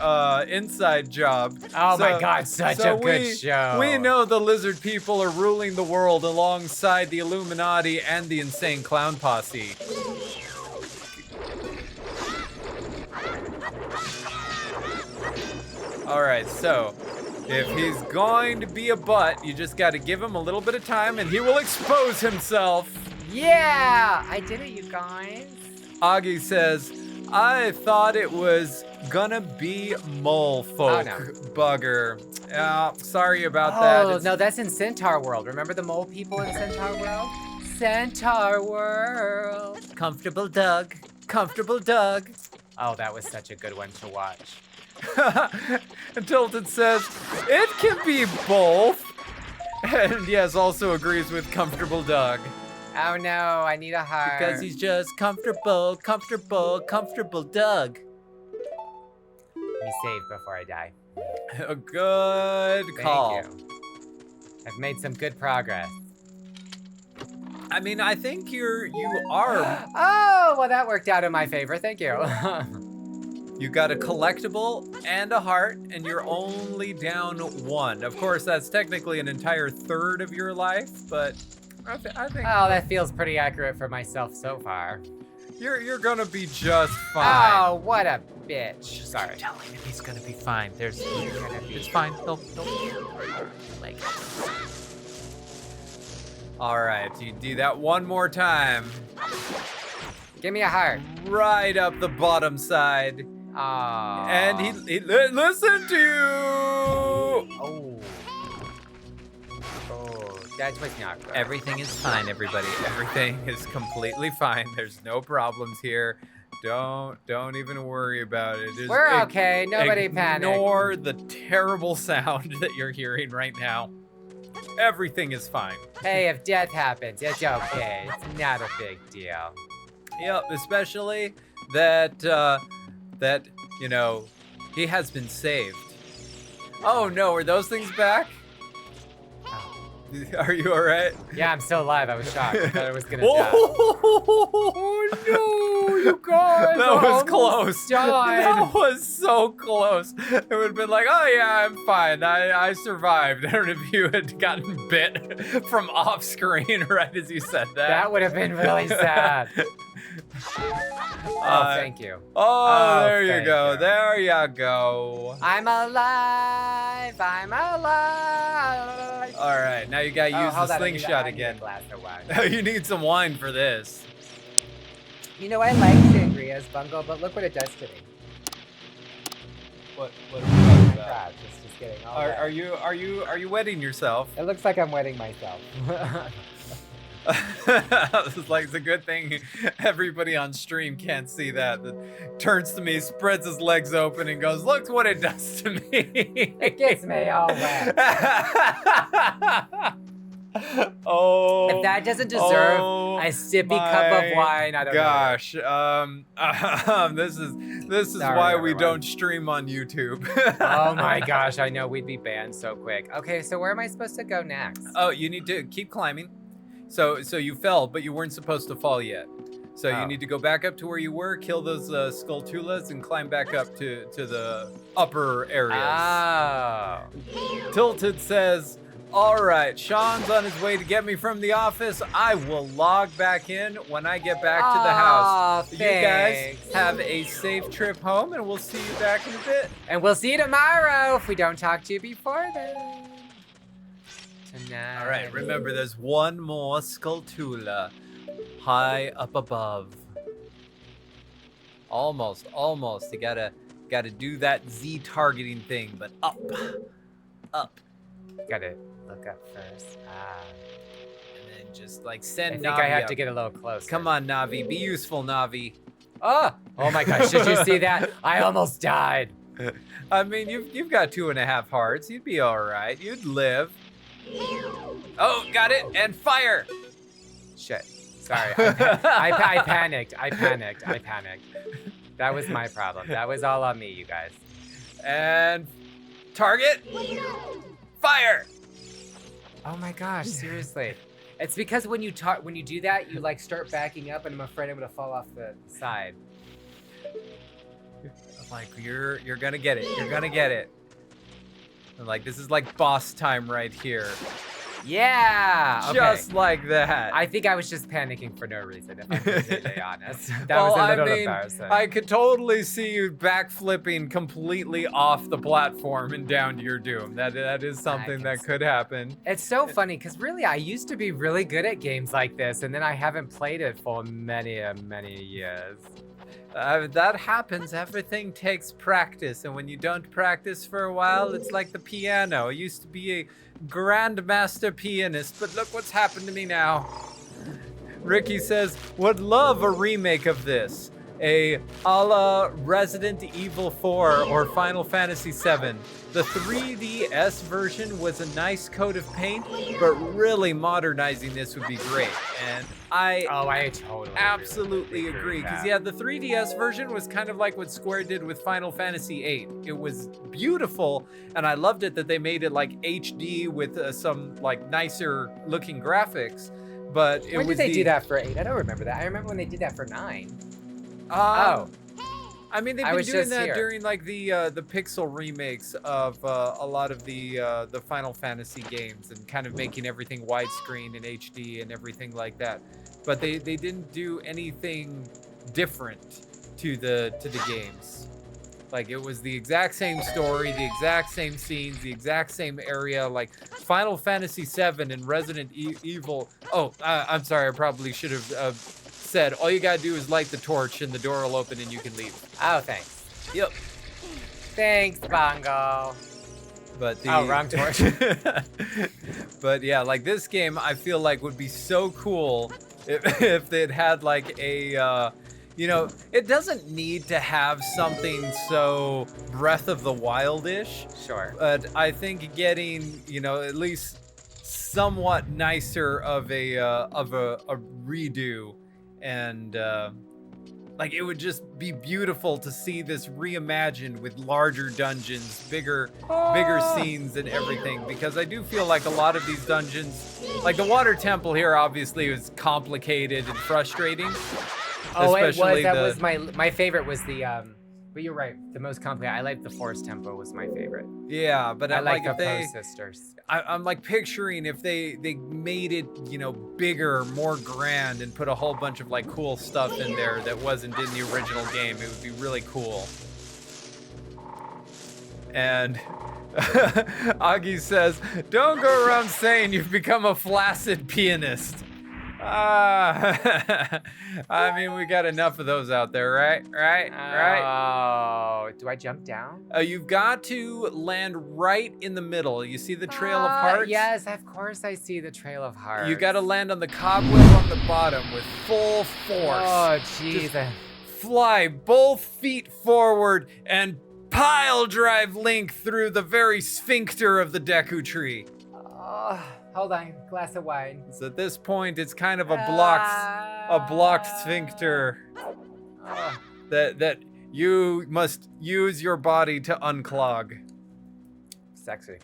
Inside Job. Oh my god, such a good show. We know the lizard people are ruling the world alongside the Illuminati and the insane clown posse. Alright, so if he's going to be a butt, you just gotta give him a little bit of time and he will expose himself. Yeah! I did it, you guys. Augie says, I thought it was gonna be mole folk. Oh, no. Bugger. Sorry about that. Oh, no, that's in Centaur World. Remember the mole people in Centaur World? Centaur World. Comfortable Doug. Comfortable Doug. Oh, that was such a good one to watch. And Tilted says, it can be both. And yes, also agrees with Comfortable Doug. Oh no, I need a heart. Because he's just comfortable Doug. Let me save before I die. A good call. Thank you. I've made some good progress. I mean, I think you are. Oh, well that worked out in my favor, thank you. You got a collectible and a heart, and you're only down one. Of course, that's technically an entire third of your life, but I think. Oh, that feels pretty accurate for myself so far. You're gonna be just fine. Oh, what a bitch. Sorry. Telling him he's gonna be fine. It's fine. He'll like. All right, you do that one more time. Give me a heart. Right up the bottom side. Oh. And he listened to you. Oh. Oh, that was not good. Everything is fine, everybody. Everything is completely fine. There's no problems here. Don't even worry about it. Just We're okay. Nobody panic. Ignore the terrible sound that you're hearing right now. Everything is fine. Hey, if death happens, it's okay. It's not a big deal. Yep, especially that that you know he has been saved. Oh no, are those things back? Are you all right? Yeah, I'm still alive. I was shocked. I thought I was gonna die. Oh no, you guys! That was close. Died. That was so close. It would have been like, oh yeah, I'm fine. I survived. I don't know if you had gotten bit from off screen right as you said that. That would have been really sad. Oh, thank you. Oh, there you thank go. you. There you go. I'm alive. I'm alive. All right, now you gotta use the slingshot again. I need a glass of wine. You need some wine for this. You know, I like sangria's Bungle, but look what it does to me. What are we talking about? Crap, just kidding. Are you wetting yourself? It looks like I'm wetting myself. It's like it's a good thing everybody on stream can't see that. That turns to me, spreads his legs open, and goes, "Look what it does to me." It gets me all wet. Oh. If that doesn't deserve a sippy cup of wine, I don't gosh. This is Sorry, why we everyone. don't stream on YouTube. Oh my gosh, I know we'd be banned so quick. Okay, so where am I supposed to go next? Oh, you need to keep climbing. So you fell, but you weren't supposed to fall yet. So you need to go back up to where you were, kill those Skulltulas, and climb back up to the upper areas. Oh. Tilted says, all right, Sean's on his way to get me from the office. I will log back in when I get back to the house. Thanks. You guys have a safe trip home, and we'll see you back in a bit. And we'll see you tomorrow if we don't talk to you before then. Tonight. All right, remember there's one more Skulltula high up above. Almost. You gotta do that Z targeting thing, but up. Gotta look up first. And then just like I send think Navi I have up. to get a little closer. Come on, Navi, be useful, Navi. Oh my gosh, did you see that? I almost died. I mean, you've got 2.5 hearts. You'd be all right. You'd live. Oh, got it, and fire. Shit. Sorry, I panicked. That was my problem. That was all on me, you guys. And target. Fire. Oh my gosh, seriously. It's because when you do that, you like start backing up, and I'm afraid I'm gonna fall off the side. I'm like, you're gonna get it. You're gonna get it. And like, this is like boss time right here. Yeah. Okay. Just like that. I think I was just panicking for no reason, if I'm completely honest. That was a little embarrassing. I could totally see you backflipping completely off the platform and down to your doom. That is something that could happen. It's so funny because really, I used to be really good at games like this, and then I haven't played it for many years. That happens. Everything takes practice, and when you don't practice for a while, it's like the piano. I used to be a grandmaster pianist, but look what's happened to me now. Ricky says, would love a remake of this. A la Resident Evil 4 or Final Fantasy 7. The 3DS version was a nice coat of paint, but really modernizing this would be great. And I totally absolutely agree. Because yeah, the 3DS version was kind of like what Square did with Final Fantasy 8. It was beautiful, and I loved it that they made it like HD with some like nicer looking graphics. But when did they do that for 8? I don't remember that. I remember when they did that for 9. I mean, they've been doing that during like the pixel remakes of a lot of the Final Fantasy games and kind of making everything widescreen and HD and everything like that. But they didn't do anything different to the games. Like, it was the exact same story, the exact same scenes, the exact same area. Like, Final Fantasy VII and Resident Evil. Oh, I'm sorry. I probably should have said, all you gotta do is light the torch and the door will open and you can leave. Oh, thanks. Yep. Thanks, Bungle. But the, oh, wrong torch. But yeah, like this game, I feel like would be so cool if they'd had like a, you know, it doesn't need to have something so Breath of the Wild-ish. Sure. But I think getting, you know, at least somewhat nicer of a redo, and like it would just be beautiful to see this reimagined with larger dungeons, bigger scenes and everything, because I do feel like a lot of these dungeons, like the water temple here obviously is complicated and frustrating. Oh, it was. That was my favorite was the but you're right. The most complicated. I like the forest temple was my favorite. Yeah, but I like if the they, Poe sisters. I'm like picturing if they made it, you know, bigger, more grand, and put a whole bunch of like cool stuff in there that wasn't in the original game. It would be really cool. And Augie says, "Don't go around saying you've become a flaccid pianist." I mean, we got enough of those out there, right? Oh, do I jump down? You've got to land right in the middle. You see the trail of hearts? Yes, of course I see the trail of hearts. You got to land on the cobweb on the bottom with full force. Oh, jeez. Fly both feet forward and pile drive Link through the very sphincter of the Deku Tree. Hold on, glass of wine. So at this point, it's kind of a blocked sphincter that you must use your body to unclog. Sexy.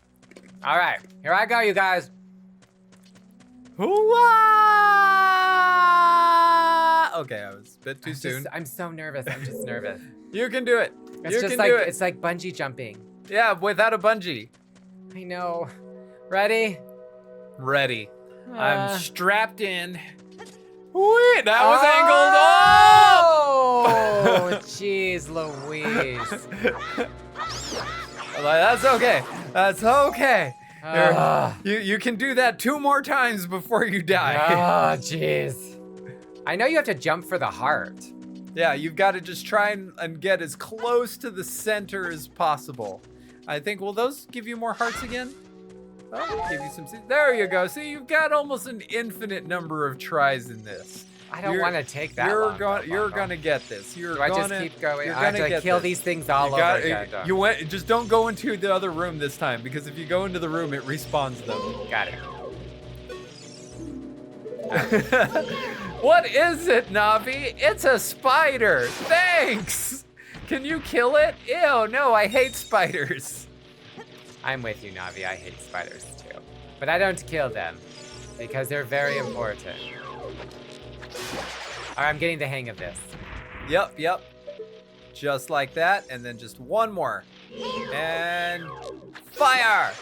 All right, here I go, you guys. Hoo-wah! Okay, I was a bit too soon. I'm so nervous. I'm just nervous. You can do it. It's just like it's like bungee jumping. Yeah, without a bungee. I know. Ready? Ready. I'm strapped in. Wait, that was angled. Oh, jeez, Louise. That's okay. That's okay. You can do that 2 more times before you die. Oh, jeez. I know you have to jump for the heart. Yeah, you've got to just try and get as close to the center as possible. I think, will those give you more hearts again? Oh, give you some. There you go. See, you've got almost an infinite number of tries in this. I don't want to take that You're long. you're gonna get this. Do I just keep going? I have to kill these things all over again. Just don't go into the other room this time, because if you go into the room, it respawns them. Got it. What is it, Navi? It's a spider. Thanks. Can you kill it? Ew, no, I hate spiders. I'm with you, Navi. I hate spiders too. But I don't kill them because they're very important. All right, I'm getting the hang of this. Yep. Just like that, and then just one more. And fire!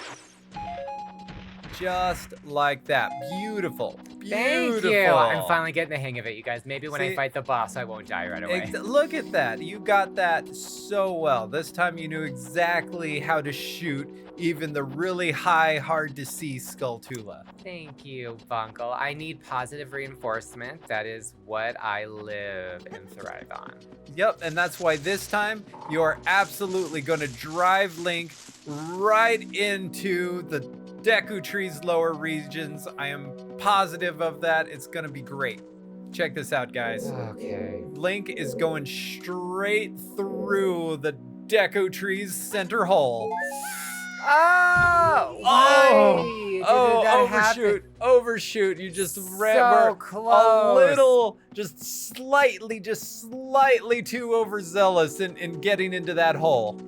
Just like that. Beautiful. Thank you. I'm finally getting the hang of it, you guys. Maybe when I fight the boss, I won't die right away. Look at that. You got that so well. This time you knew exactly how to shoot even the really high, hard-to-see Skulltula. Thank you, Bungle. I need positive reinforcement. That is what I live and thrive on. Yep, and that's why this time you are absolutely going to drive Link right into the Deku Tree's lower regions. I am positive of that. It's going to be great. Check this out, guys. Okay. Link is going straight through the Deku Tree's center hole. Overshoot. You just ran a little, just slightly too overzealous in getting into that hole.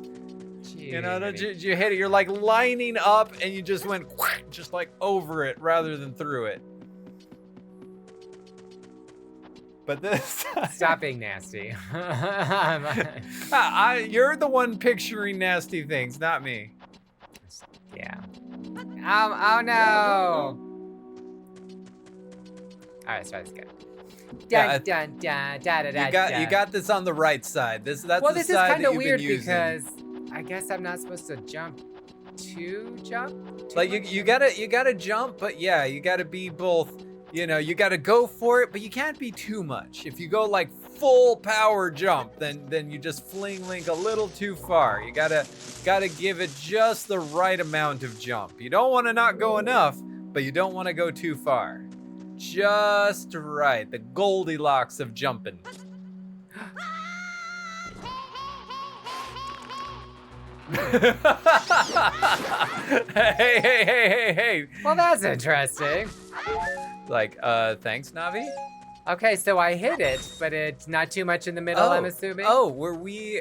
You know, did you hit it? You're like lining up and you just went just like over it rather than through it. But this time, stop being nasty. You're the one picturing nasty things, not me. Yeah. Oh no! Alright, let's try this again. Yeah, Dun, dun, dun, da, da, you da. got this on the right side. That's Well, the this is side kind that of you've weird been using. because I guess I'm not supposed to jump too Like much? you gotta jump, but yeah, you gotta be both. You know, you gotta go for it, but you can't be too much. If you go like full power jump, then you just fling Link a little too far. You gotta give it just the right amount of jump. You don't want to not go enough, but you don't want to go too far. Just right, the Goldilocks of jumping. Hey. Well, that's interesting. Like, thanks, Navi. Okay, so I hit it, but it's not too much in the middle, I'm assuming? Oh,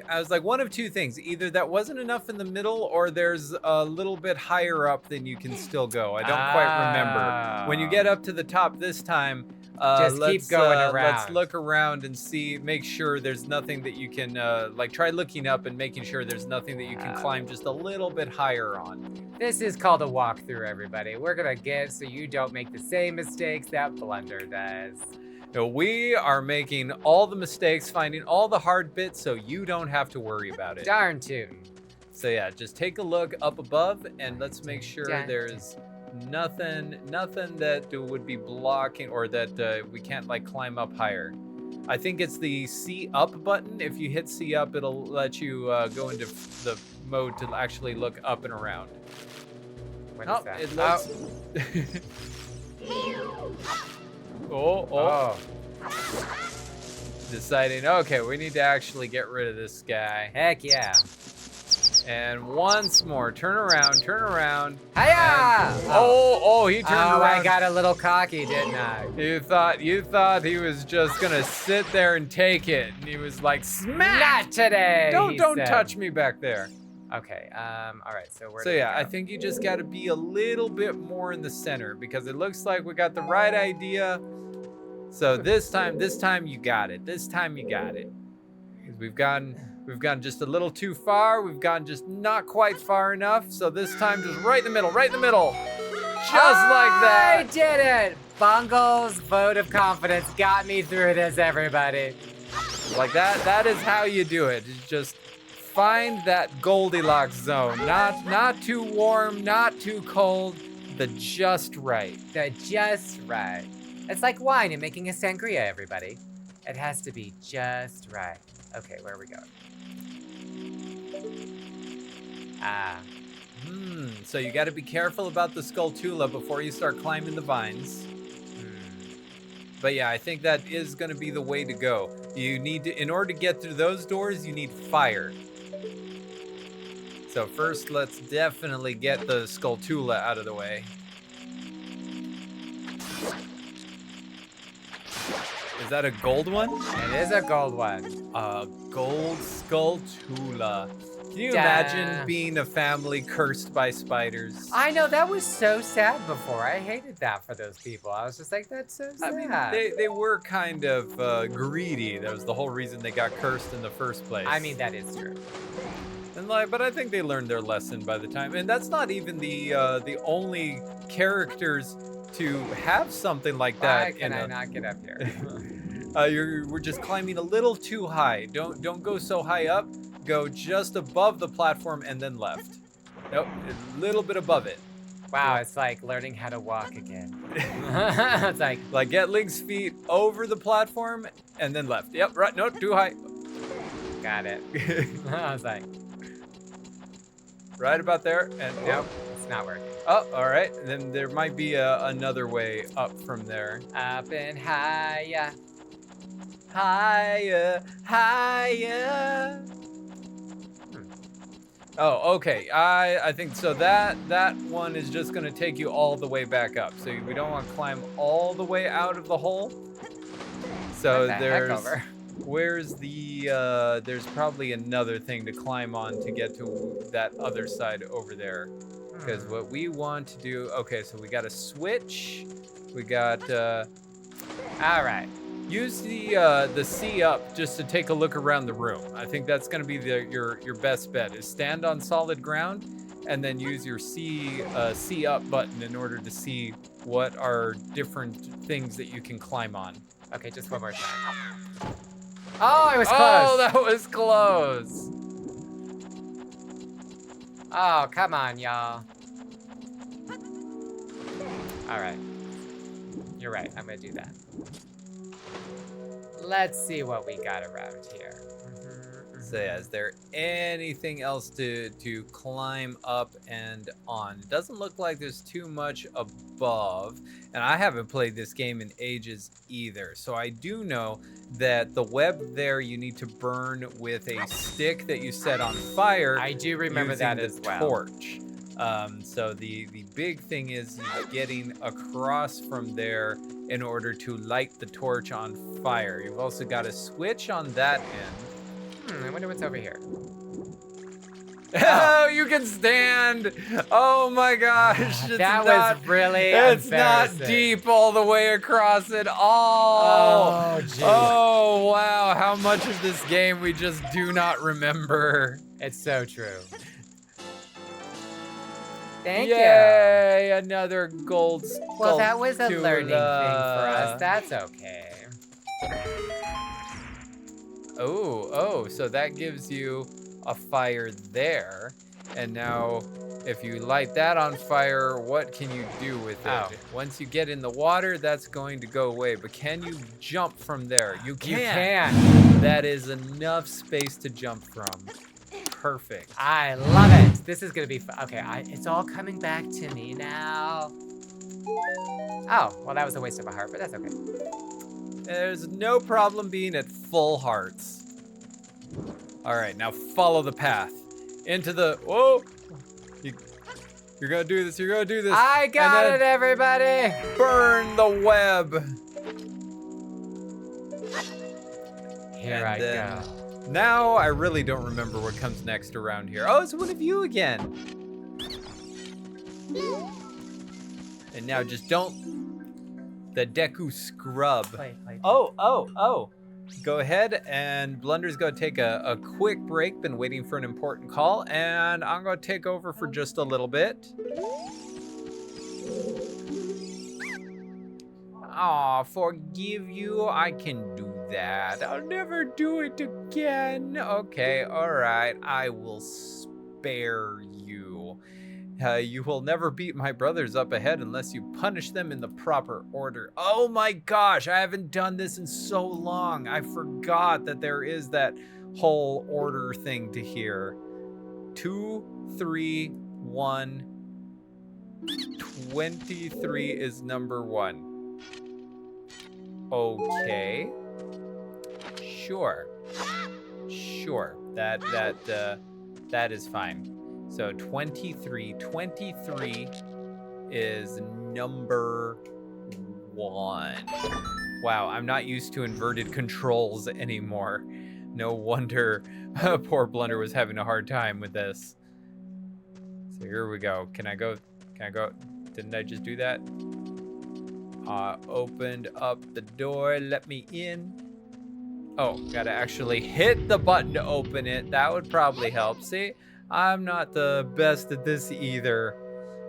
I was like, one of two things. Either that wasn't enough in the middle, or there's a little bit higher up than you can still go. I don't quite remember. When you get up to the top this time, just keep going around. Let's look around and make sure there's nothing that you can, like try looking up and making sure there's nothing that you can climb just a little bit higher on. This is called a walkthrough, everybody. We're gonna get so you don't make the same mistakes that Blunder does. No, we are making all the mistakes, finding all the hard bits, so you don't have to worry about it. Darn tootin'. So yeah, just take a look up above, and let's make sure there's nothing that would be blocking, or that we can't like climb up higher. I think it's the C up button. If you hit C up, it'll let you go into the mode to actually look up and around. What is that? It looks. Oh. Deciding, okay, we need to actually get rid of this guy. Heck yeah. And once more, turn around. Hiya! He turned around. Oh, I got a little cocky, didn't I? You thought he was just gonna sit there and take it. And he was like, smack! Not today! Don't touch me back there. Okay, all right, so where So yeah, I think you just gotta be a little bit more in the center, because it looks like we got the right idea. So this time you got it. Because we've gone just a little too far. We've gone just not quite far enough. So this time, just right in the middle. Just like that. I did it! Bungle's vote of confidence got me through this, everybody. Like that. That is how you do it. Just find that Goldilocks zone. Not too warm, not too cold. The just right. The just right. It's like wine and making a sangria, everybody. It has to be just right. Okay, where are we going? So you got to be careful about the Skulltula before you start climbing the vines. But yeah, I think that is going to be the way to go. You need to, in order to get through those doors, you need fire. So first, let's definitely get the Skulltula out of the way. Is that a gold one? It is a gold one. A gold Skulltula. Can you imagine being a family cursed by spiders? I know, that was so sad before. I hated that for those people. I was just like, that's so sad. I mean, they were kind of greedy. That was the whole reason they got cursed in the first place. I mean, that is true. And but I think they learned their lesson by the time. And that's not even the only characters to have something like that. Why can I not get up here? We're just climbing a little too high. Don't go so high up. Go just above the platform and then left. Nope, a little bit above it. Wow, it's like learning how to walk again. It's like get Link's feet over the platform and then left. Yep, right. No, too high. Got it. I was like, right about there, and nope, it's not working. Oh, all right. Then there might be another way up from there. Up and higher. Higher. Oh, okay. I think so. That one is just gonna take you all the way back up. So we don't want to climb all the way out of the hole. So where's the there's probably another thing to climb on to get to that other side over there. Because what we want to do, okay, so we got a switch. We got all right. Use the C up just to take a look around the room. I think that's going to be your best bet. Is stand on solid ground and then use your C up button in order to see what are different things that you can climb on. Okay, just one more time. Oh, it was close. Oh, that was close. Oh, come on, y'all. All right. You're right. I'm gonna do that. Let's see what we got around here. So yeah, is there anything else to climb up and on? It doesn't look like there's too much above, and I haven't played this game in ages either. So I do know that the web there you need to burn with a stick that you set on fire. I do remember that as well. Torch. So the big thing is getting across from there in order to light the torch on fire. You've also got a switch on that end. I wonder what's over here. Oh, you can stand. Oh my gosh. That was really It's not embarrassing. deep all the way across at all. Oh, geez. Oh, wow. How much of this game we just do not remember. It's so true. Thank Yay, another gold you. Well, that was a learning thing for sculptura. us. That's okay. Oh, so that gives you a fire there. And now, if you light that on fire, what can you do with it? Oh. Once you get in the water, that's going to go away. But can you jump from there? You can. You can. That is enough space to jump from. Perfect. I love it. This is gonna be fun. Okay, it's all coming back to me now. Oh, well, that was a waste of a heart, but that's okay. There's no problem being at full hearts. All right, now follow the path into the. Whoa! You're gonna do this. You're gonna do this. I got and it, everybody. Burn the web. Here I go. Now I really don't remember what comes next around here. Oh, it's one of you again. And now just don't. The Deku scrub. Play. Oh. Go ahead, and Blunder's gonna take a quick break. Been waiting for an important call, and I'm gonna take over for just a little bit. Aw, forgive you. I can do that. I'll never do it again. Okay, alright. I will spare you. You will never beat my brothers up ahead unless you punish them in the proper order. Oh my gosh, I haven't done this in so long. I forgot that there is that whole order thing to hear. 2, 3, 1. 23 is number 1. Okay. Sure. That is fine. So 23 is number 1. Wow, I'm not used to inverted controls anymore. No wonder poor Blunder was having a hard time with this. So here we go. Can I go? Didn't I just do that? Opened up the door, let me in. Oh, gotta actually hit the button to open it. That would probably help. See, I'm not the best at this either.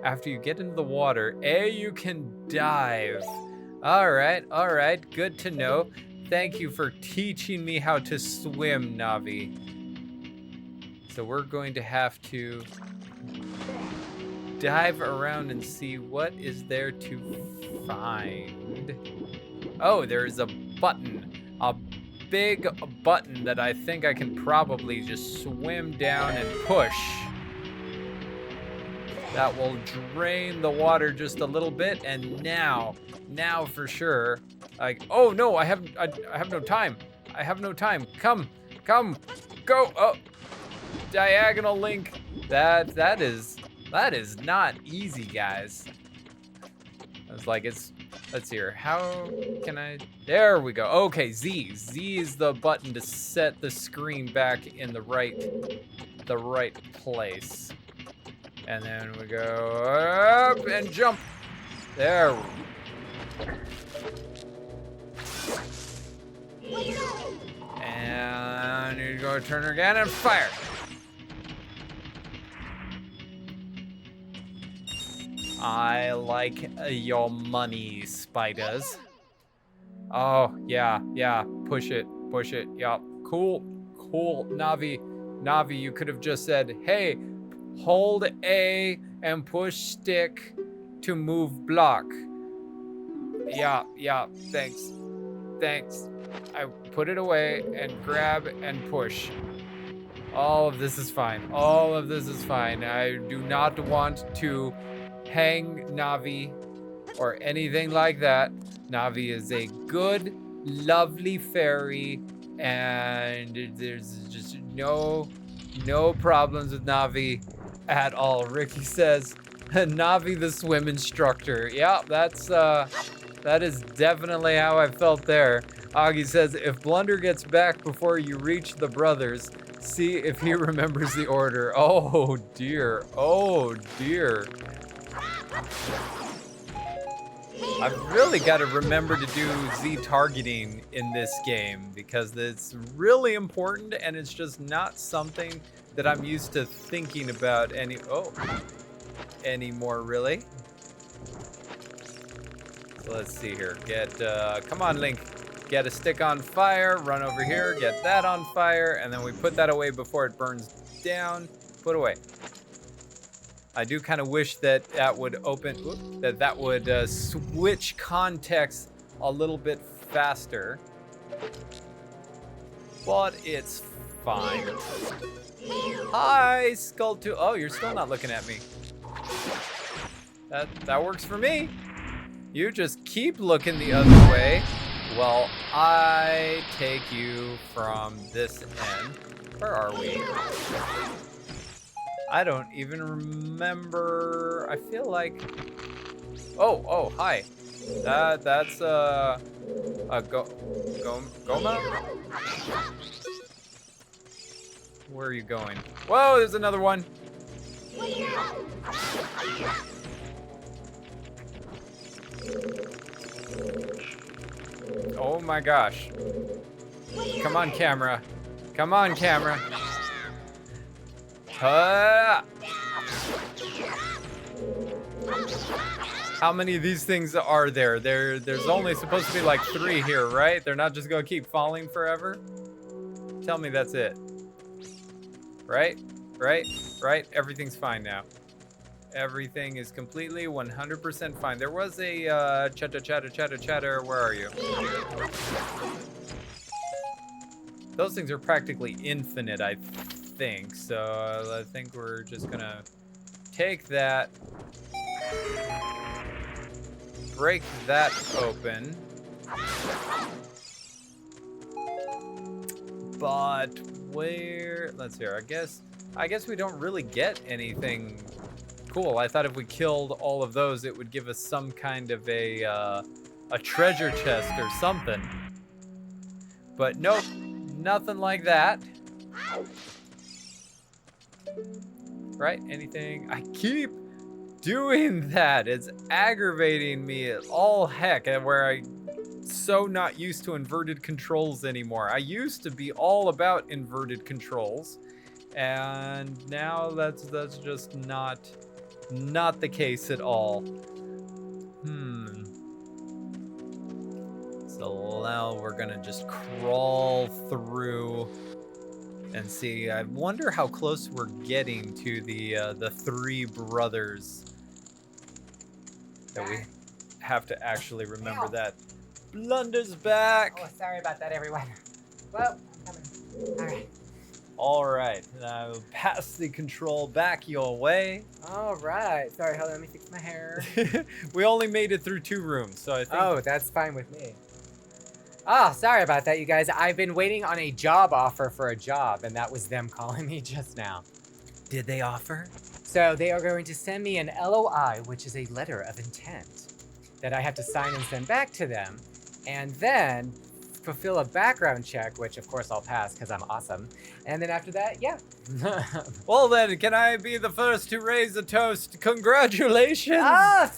After you get into the water, you can dive. All right, good to know. Thank you for teaching me how to swim, Navi. So we're going to have to dive around and see what is there to find. Oh, there's a button. A big button that I think I can probably just swim down and push. That will drain the water just a little bit, and now for sure. Oh no, I have no time. I have no time. Come, go. Oh, diagonal link. That is not easy, guys. I was like, let's see here. How can I? There we go. Okay, Z is the button to set the screen back in the right place. And then we go up and jump. There. And you go turn again and fire. I like your money, spiders. Oh, yeah, yeah. Push it. Push it. Yup. Cool. Cool. Navi, you could have just said, hey, hold A and push stick to move block. Yeah, yeah. Thanks. Thanks. I put it away and grab and push. All of this is fine. All of this is fine. I do not want to hang Navi or anything like that. Navi is a good, lovely fairy, and there's just no problems with Navi at all. Ricky says, Navi the swim instructor. Yeah, that is definitely how I felt there. Augie says, if Blunder gets back before you reach the brothers, see if he remembers the order. Oh dear, oh dear. I've really got to remember to do Z targeting in this game because it's really important and it's just not something that I'm used to thinking about anymore really. So let's see here. Come on, Link. Get a stick on fire, run over here, get that on fire, and then we put that away before it burns down. Put away. I do kind of wish that would switch context a little bit faster. But it's fine. Hi, Skull2. Oh, you're still not looking at me. That works for me. You just keep looking the other way. Well, I take you from this end. Where are we? I don't even remember. I feel like. Oh, hi. That's Goma. Where are you going? Whoa, there's another one. Oh my gosh. Come on, camera. Come on, camera. How many of these things are there? There's only supposed to be like 3 here, right? They're not just gonna keep falling forever? Tell me that's it. Right? Everything's fine now. Everything is completely 100% fine. There was a chatter. Where are you? Those things are practically infinite, I think. So I think we're just gonna take that, break that open. But where? Let's see. I guess we don't really get anything cool. I thought if we killed all of those, it would give us some kind of a treasure chest or something. But nope, nothing like that. Right? Anything? I keep doing that. It's aggravating me at all heck, where I'm so not used to inverted controls anymore. I used to be all about inverted controls, and now that's just not the case at all. So now we're gonna just crawl through and see. I wonder how close we're getting to the 3 brothers. That we have to actually remember that. Blunder's back. Oh, sorry about that, everyone. Well, I'm coming. All right. All right, now pass the control back your way. All right. Sorry, hold on, let me fix my hair. We only made it through 2 rooms, so I think. Oh, that's fine with me. Oh, sorry about that, you guys. I've been waiting on a job offer for a job, and that was them calling me just now. Did they offer? So they are going to send me an LOI, which is a letter of intent, that I have to sign and send back to them, and then fulfill a background check, which of course I'll pass because I'm awesome. And then after that, yeah. Well then, can I be the first to raise a toast? Congratulations,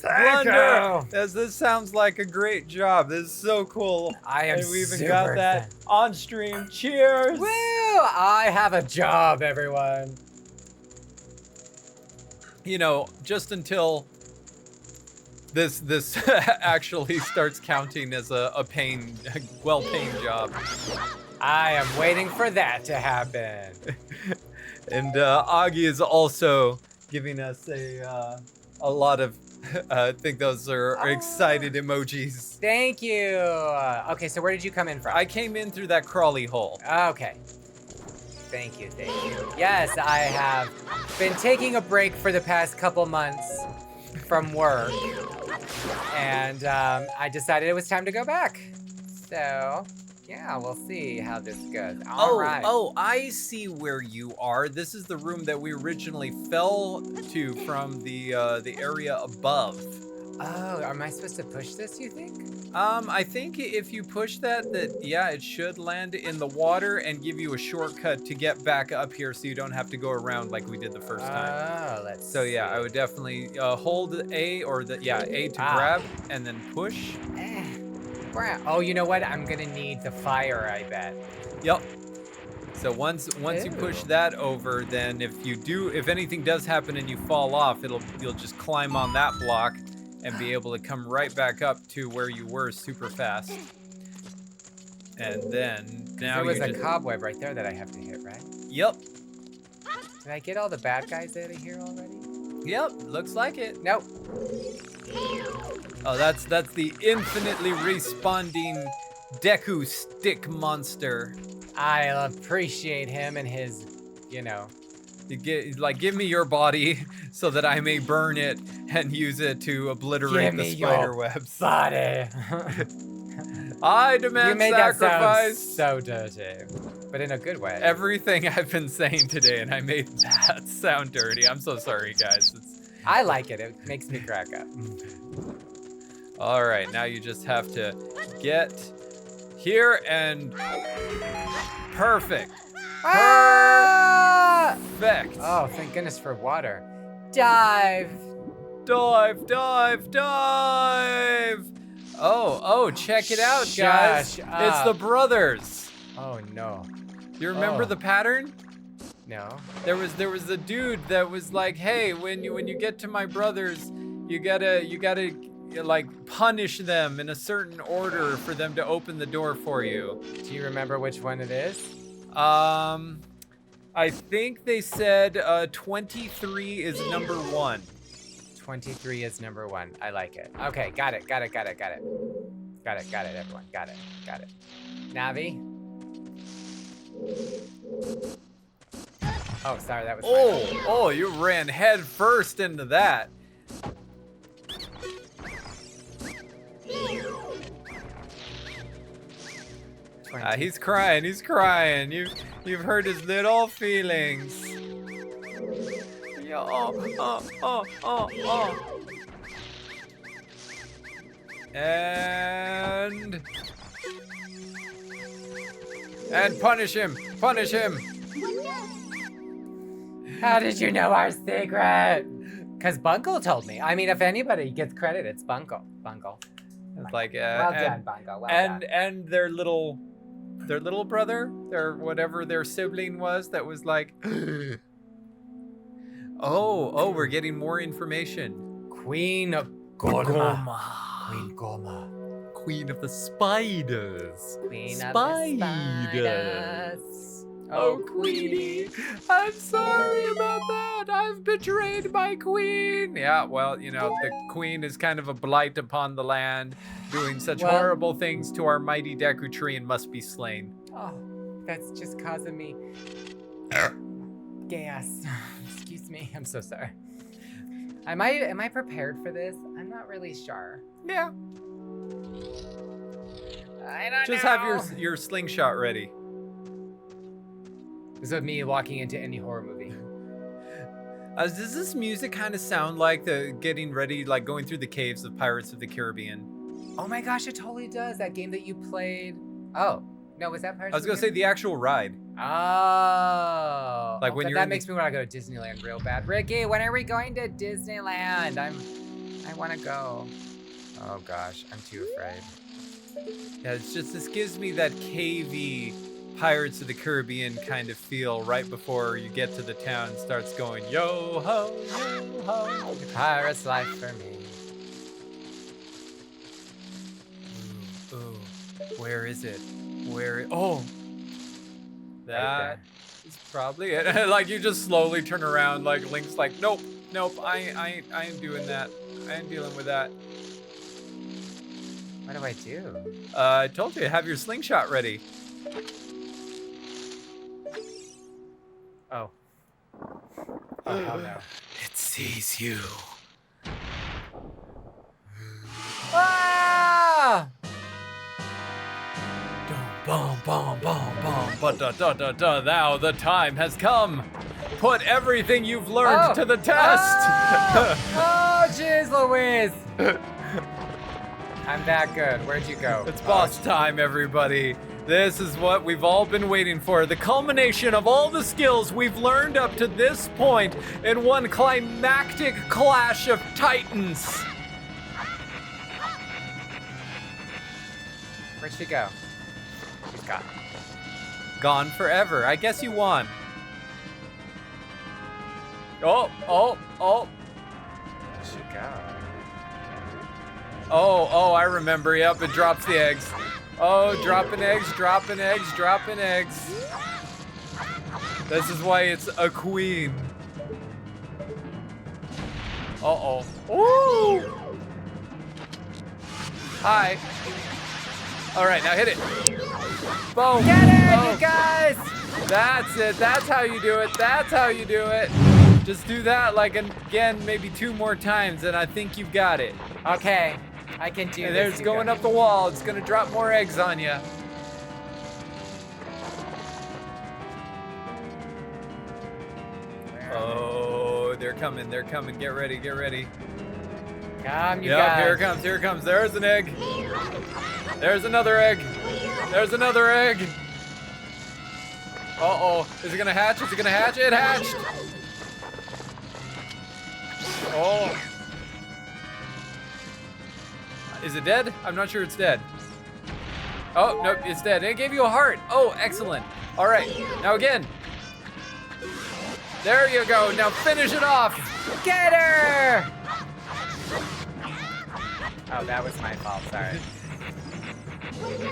Blunder! As this sounds like a great job. This is so cool. I am and we even super got that excited. on stream. Cheers! Woo! I have a job, everyone. You know, just until This actually starts counting as a well-paying job. I am waiting for that to happen. And Augie is also giving us a lot of, I think those are excited emojis. Thank you. Okay, so where did you come in from? I came in through that crawly hole. Okay. Thank you, thank you. Yes, I have been taking a break for the past couple months from work. And I decided it was time to go back. So, yeah, we'll see how this goes. All right. Oh, I see where you are. This is the room that we originally fell to from the area above. Oh, am I supposed to push this, you think? I think if you push that, yeah, it should land in the water and give you a shortcut to get back up here so you don't have to go around like we did the first time. Oh, let's So yeah, see. I would definitely hold A or A to grab and then push. Oh, you know what? I'm gonna need the fire, I bet. Yep. So once you push that over, then if anything does happen and you fall off, you'll just climb on that block and be able to come right back up to where you were super fast. And then now there was a cobweb right there that I have to hit, right? Yep. Did I get all the bad guys out of here already? Yep, looks like it. Nope. Oh, that's the infinitely responding Deku stick monster. I appreciate him and his, you know. Give me your body so that I may burn it and use it to obliterate the spider webs. Body. I demand sacrifice. That sound so dirty, but in a good way. Everything I've been saying today, and I made that sound dirty. I'm so sorry, guys. I like it. It makes me crack up. All right, now you just have to get here and perfect. Ah! Perfect. Oh, thank goodness for water. Dive. Dive, dive, dive. Oh, check it out, guys. It's the brothers. Oh no. You remember the pattern? No. There was the dude that was like, hey, when you get to my brothers, you gotta like punish them in a certain order for them to open the door for you. Do you remember which one it is? I think they said 23 is number 1. 23 is number 1. I like it. Okay, got it. Got it, everyone. Got it. Navi? Oh, sorry, that was Oh, you ran head first into that. He's crying. You've hurt his little feelings. And punish him. How did you know our secret? Because Bungle told me. I mean, if anybody gets credit, it's Bungle. It's like well done, Bungle. Well done. And their little brother, their whatever their sibling was, that was like, oh, we're getting more information. Queen Goma. Queen of the spiders. Queen of the spiders. Oh, Queenie, I'm sorry about that. I've betrayed my queen. Yeah, well, the queen is kind of a blight upon the land, doing such horrible things to our mighty Deku Tree and must be slain. Oh, that's just causing me gas. Excuse me. I'm so sorry. Am I prepared for this? I'm not really sure. Yeah. I don't know. Just have your slingshot ready. This is me walking into any horror movie. Does this music kind of sound like the getting ready, like going through the caves of Pirates of the Caribbean? Oh my gosh, it totally does. That game that you played. Oh, no, was that Pirates? I was going to say the actual ride. Oh. Like when that makes me want to go to Disneyland real bad. Ricky, when are we going to Disneyland? I want to go. Oh gosh, I'm too afraid. Yeah, this gives me that cavey Pirates of the Caribbean kind of feel right before you get to the town. Starts going yo ho, yo ho. The pirate's life for me. Where is it? Oh, that is probably it. Like you just slowly turn around. Like Link's like, nope, I ain't doing that. I ain't dealing with that. What do I do? I told you, have your slingshot ready. Oh. Oh, hell no. It sees you. Ah! Boom, boom, boom, boom, but now the time has come. Put everything you've learned to the test. Oh, jeez, Louise. I'm that good. Where'd you go? It's boss time, everybody. This is what we've all been waiting for. The culmination of all the skills we've learned up to this point in one climactic clash of titans. Where'd she go? She's gone. Gone forever. I guess you won. Oh. Where'd she go? Oh, I remember. Yep, it drops the eggs. Oh, dropping eggs. This is why it's a queen. Uh-oh. Ooh! Hi. All right, now hit it. Boom. Get it, Boom. you guys! That's it. That's how you do it. Just do that like again, maybe 2 more times, and I think you've got it. Okay, I can do this. There's going up the wall. It's gonna drop more eggs on you. Oh, they're coming. Get ready. Come, you guys. Here it comes. There's an egg. There's another egg. Uh-oh. Is it gonna hatch? It hatched. Oh. Is it dead? I'm not sure it's dead. Oh, nope, it's dead. It gave you a heart. Oh, excellent. All right, now again. There you go. Now finish it off. Get her! Oh, that was my fault. Sorry.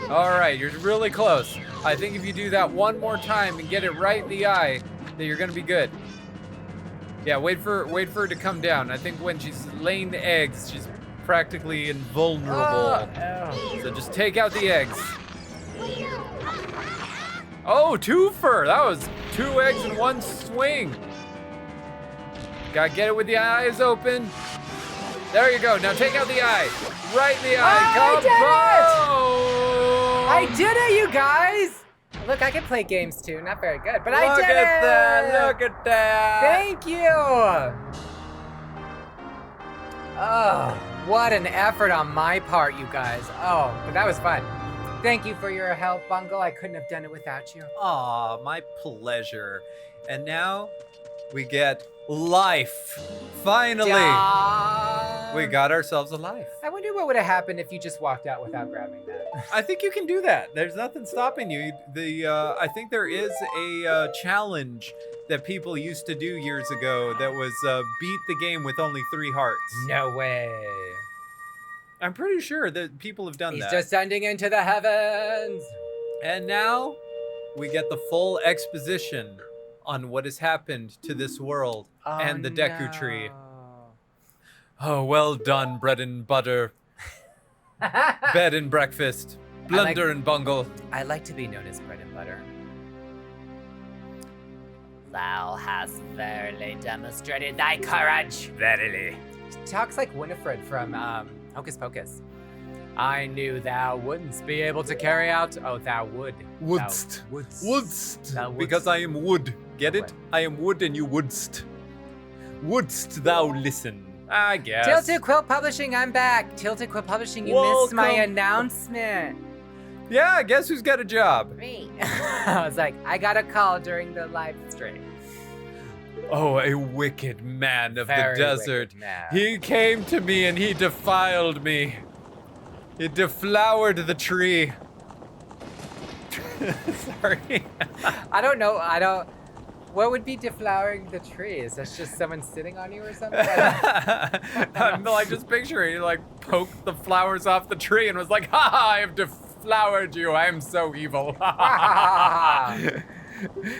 All right, you're really close. I think if you do that one more time and get it right in the eye, then you're gonna be good. Yeah, wait for it to come down. I think when she's laying the eggs, she's practically invulnerable. Oh. So just take out the eggs. Oh, twofer! That was 2 eggs in one swing. Gotta get it with the eyes open. There you go. Now take out the eye. Right in the eye. I did it, you guys! Look, I can play games too. Not very good, but I did it! Look at that. Thank you! Oh, what an effort on my part, you guys. Oh, but that was fun. Thank you for your help, Bungle. I couldn't have done it without you. Aw, my pleasure. And now we get life. Finally, we got ourselves a life. I wonder what would have happened if you just walked out without grabbing that. I think you can do that. There's nothing stopping you. I think there is a challenge that people used to do years ago that was beat the game with only 3 hearts. No way. I'm pretty sure that people have done that. He's descending into the heavens. And now we get the full exposition on what has happened to this world and the Deku Tree. Oh, well done, bread and butter. Bed and breakfast. Blunder and Bungle. I like to be known as bread and butter. Thou hast verily demonstrated thy courage. Verily. Talks like Winifred from Hocus Pocus. I knew thou wouldn't be able to carry out. Oh, thou would. Wouldst. Wouldst. Wouldst. Because I am wood. Get it? I am wood and you wouldst. Wouldst thou listen? I guess. Tilted Quilt Publishing, I'm back. Tilted Quilt Publishing, you missed my announcement. Yeah, guess who's got a job? Me. I was like, I got a call during the live stream. Oh, a wicked man of Very the desert. man. He came to me and he defiled me. He deflowered the tree. Sorry. I don't know. What would be deflowering the tree? Is that just someone sitting on you or something? I'm like just picturing you like poked the flowers off the tree and was like, ha, I have deflowered you. I'm so evil.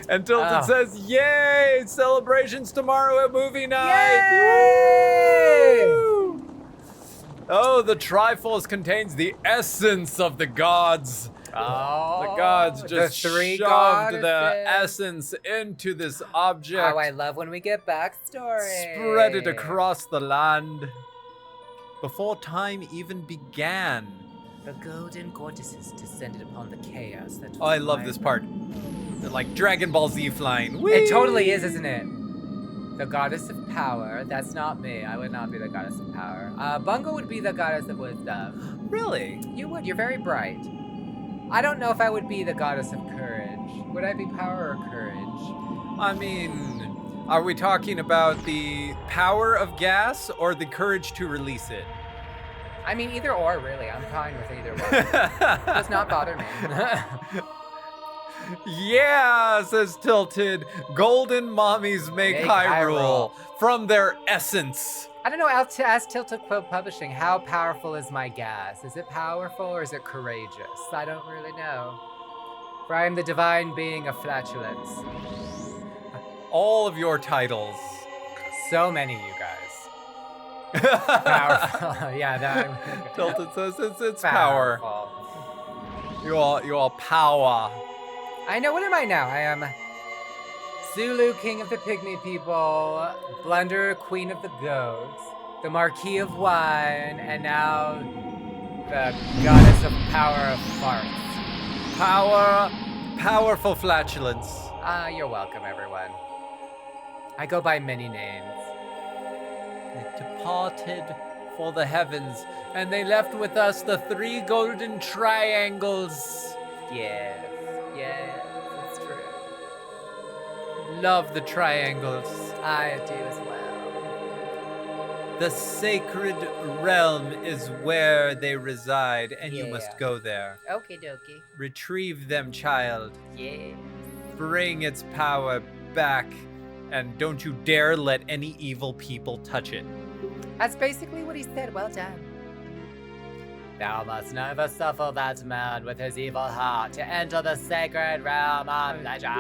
And Tilted says, yay! Celebrations tomorrow at movie night! Yay! Woo! Oh, the Triforce contains the essence of the gods. Oh, the gods just the three shoved goddesses. the essence into this object. Oh, I love when we get backstory. Spread it across the land. Before time even began. The golden goddesses descended upon the chaos that was Oh, I love this part. They're like Dragon Ball Z flying. Whee! It totally is, isn't it? The goddess of power. That's not me. I would not be the goddess of power. Bungle would be the goddess of wisdom. Really? You would. You're very bright. I don't know if I would be the goddess of courage. Would I be power or courage? I mean, are we talking about the power of gas or the courage to release it? I mean, either or, really. I'm fine with either one. Does not bother me. Yeah, says Tilted. Golden mommies make Hyrule from their essence. I don't know, I'll ask Tilted Quill Publishing, how powerful is my gas? Is it powerful or is it courageous? I don't really know. For I am the divine being of flatulence. All of your titles. So many, you guys. Powerful. Yeah, that. Tilted says it's power. You all power. I know, what am I now? I am Zulu, king of the pygmy people, Blunder, queen of the goats, the Marquis of Wine, and now the goddess of power of farts. Powerful flatulence. You're welcome, everyone. I go by many names. They departed for the heavens, and they left with us the 3 golden triangles. Yes, it's true. Love the triangles. I do as well. The sacred realm is where they reside, and you must go there. Okie dokie. Retrieve them, child. Yeah. Bring its power back, and don't you dare let any evil people touch it. That's basically what he said. Well done. Thou must never suffer that man with his evil heart to enter the sacred realm of legend.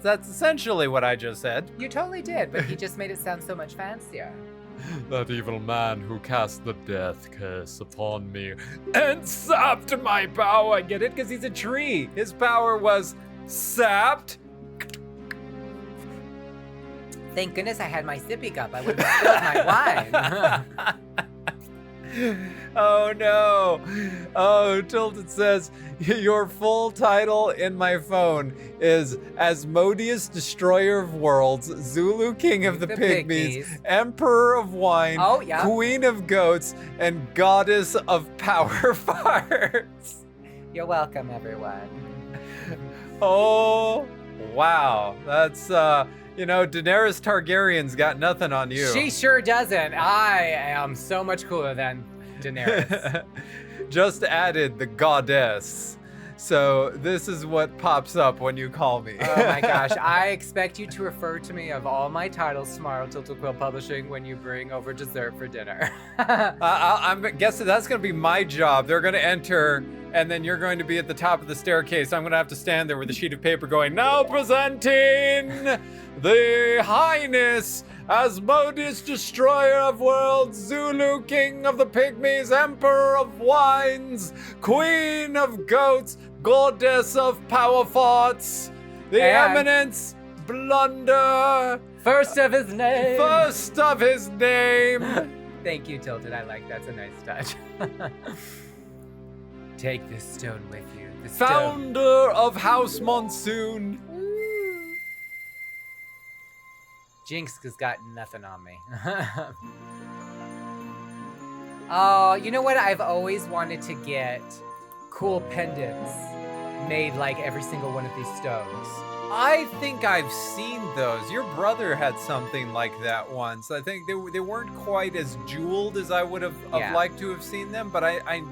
That's essentially what I just said. You totally did, but he just made it sound so much fancier. That evil man who cast the death curse upon me and sapped my power. Get it? Because he's a tree. His power was sapped. Thank goodness I had my sippy cup. I would have spilled my wine. Oh no. Oh, Tilted says, your full title in my phone is Asmodeus, Destroyer of Worlds, Zulu, King of the Pygmies, Emperor of Wine, Queen of Goats, and Goddess of Power Farts. You're welcome, everyone. Oh, wow. That's, Daenerys Targaryen's got nothing on you. She sure doesn't. I am so much cooler than Daenerys. Just added the goddess. So this is what pops up when you call me. Oh my gosh. I expect you to refer to me of all my titles tomorrow, Tilted Quill Publishing, when you bring over dessert for dinner. I'm guessing that's going to be my job. They're going to enter, and then you're going to be at the top of the staircase. I'm going to have to stand there with a sheet of paper going, now presenting the Highness Asmodeus, Destroyer of Worlds, Zulu, King of the Pygmies, Emperor of Wines, Queen of Goats, Goddess of Power Farts, the Eminence, Blunder. First of his name. First of his name. Thank you, Tilted. I like that's a nice touch. Take this stone with you. The Founder of House Monsoon. Jinx has got nothing on me. Oh, you know what? I've always wanted to get cool pendants made like every single one of these stones. I think I've seen those. Your brother had something like that once. I think they weren't quite as jeweled as I would have liked to have seen them, but I'm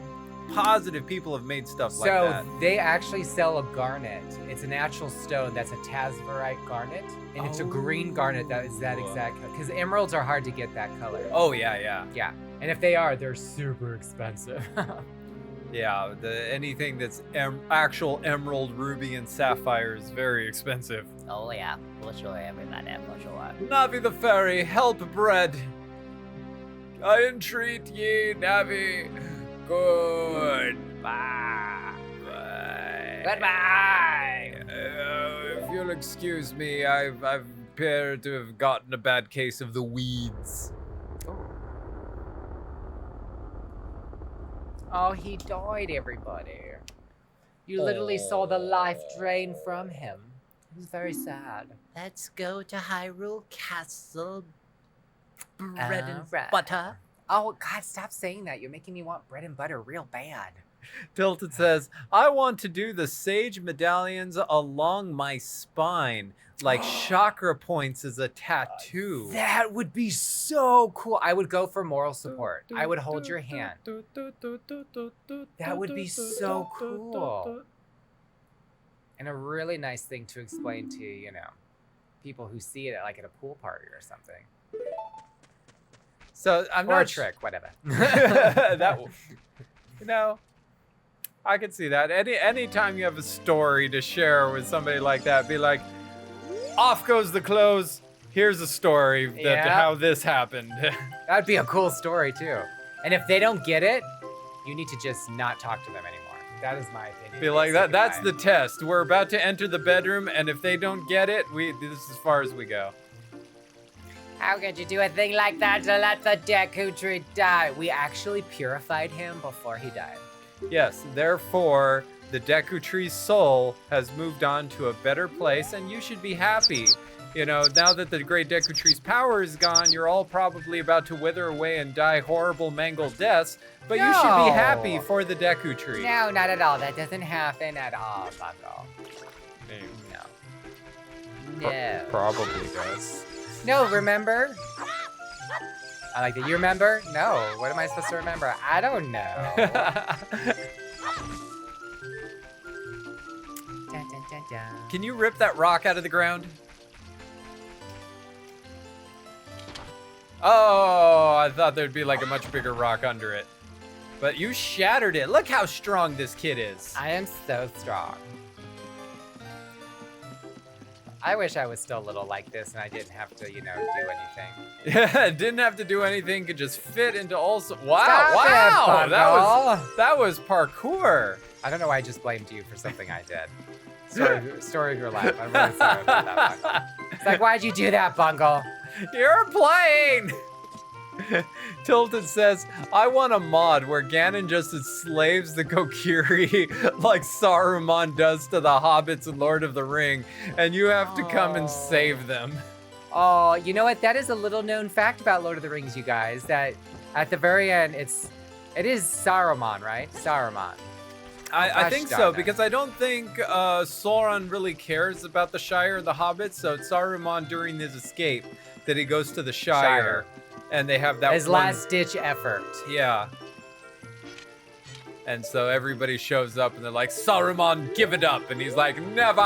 positive people have made stuff like that. So they actually sell a garnet. It's an actual stone that's a Tazverite garnet, and it's a green garnet that is that exact color. Because emeralds are hard to get that color. Oh yeah. Yeah, and if they are, they're super expensive. Yeah, anything that's actual emerald, ruby, and sapphire is very expensive. Oh yeah, for sure, everybody, for sure. Navi the fairy, help bread. I entreat ye, Navi. Goodbye. Goodbye. If you'll excuse me, I've appeared to have gotten a bad case of the weeds. Oh, he died, everybody. You literally saw the life drain from him. It was very sad. Let's go to Hyrule Castle. Bread and Alright. butter. Oh, God, stop saying that. You're making me want bread and butter real bad. Tilted says, I want to do the sage medallions along my spine, like chakra points as a tattoo. That would be so cool. I would go for moral support. I would hold your hand. That would be so cool. And a really nice thing to explain to, you know, people who see it like at a pool party or something. So I'm Or not a trick, whatever. that, you know, I could see that. Anytime you have a story to share with somebody like that, be like, off goes the clothes. Here's a story that Yeah. how this happened. That'd be a cool story too. And if they don't get it, you need to just not talk to them anymore. That is my opinion. Be like Basic that's the advice. test. We're about to enter the bedroom, and if they don't get it, this is as far as we go. How could you do a thing like that to let the Deku Tree die? We actually purified him before he died. Yes, therefore, the Deku Tree's soul has moved on to a better place, and you should be happy. You know, now that the Great Deku Tree's power is gone, you're all probably about to wither away and die horrible, mangled deaths, but you should be No. happy for the Deku Tree. No, not at all. That doesn't happen at all, Bungle. No. No. Probably does. No, remember? I like that. You remember? No. What am I supposed to remember? I don't know. Dun, dun, dun, dun. Can you rip that rock out of the ground? Oh, I thought there'd be like a much bigger rock under it. But you shattered it. Look how strong this kid is. I am so strong. I wish I was still little like this and I didn't have to, you know, do anything. Yeah, didn't have to do anything. Could just fit into also. Wow, Stop wow, it, Bungle. that was parkour. I don't know why I just blamed you for something I did. Story of your life. I'm really sorry about that, Bungle. It's like, why'd you do that, Bungle? You're playing. Tilted says, I want a mod where Ganon just enslaves the Kokiri like Saruman does to the hobbits in Lord of the Ring, and you have to come and save them. Oh, you know what? That is a little known fact about Lord of the Rings, you guys, that at the very end, it is Saruman, right? Saruman. I think Gosh so, darn it. because I don't think Sauron really cares about the Shire or the hobbits, so it's Saruman during his escape that he goes to the Shire. And they have that His last-ditch effort. Yeah. And so everybody shows up and they're like, Saruman, give it up. And he's like, never.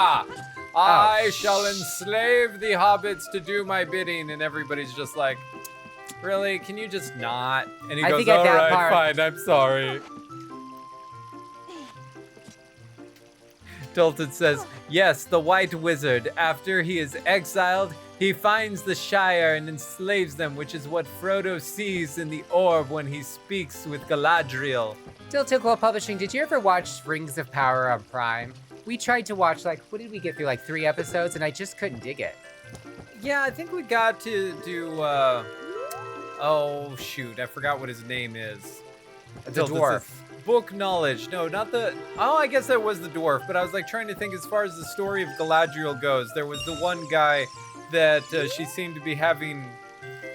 I shall enslave the hobbits to do my bidding. And everybody's just like, really? Can you just not? And he I goes, think at all that right, part- fine, I'm sorry. Tilted says, yes, the White Wizard, after he is exiled, he finds the Shire and enslaves them, which is what Frodo sees in the orb when he speaks with Galadriel. Tilticool Publishing, did you ever watch Rings of Power on Prime? We tried to watch, like, what did we get through, like 3 episodes, and I just couldn't dig it. Yeah, I think we got to do, oh shoot, I forgot what his name is. The Tilted dwarf. says, book knowledge. No, not the, oh, I guess that was the dwarf, but I was like trying to think as far as the story of Galadriel goes. There was the one guy that she seemed to be having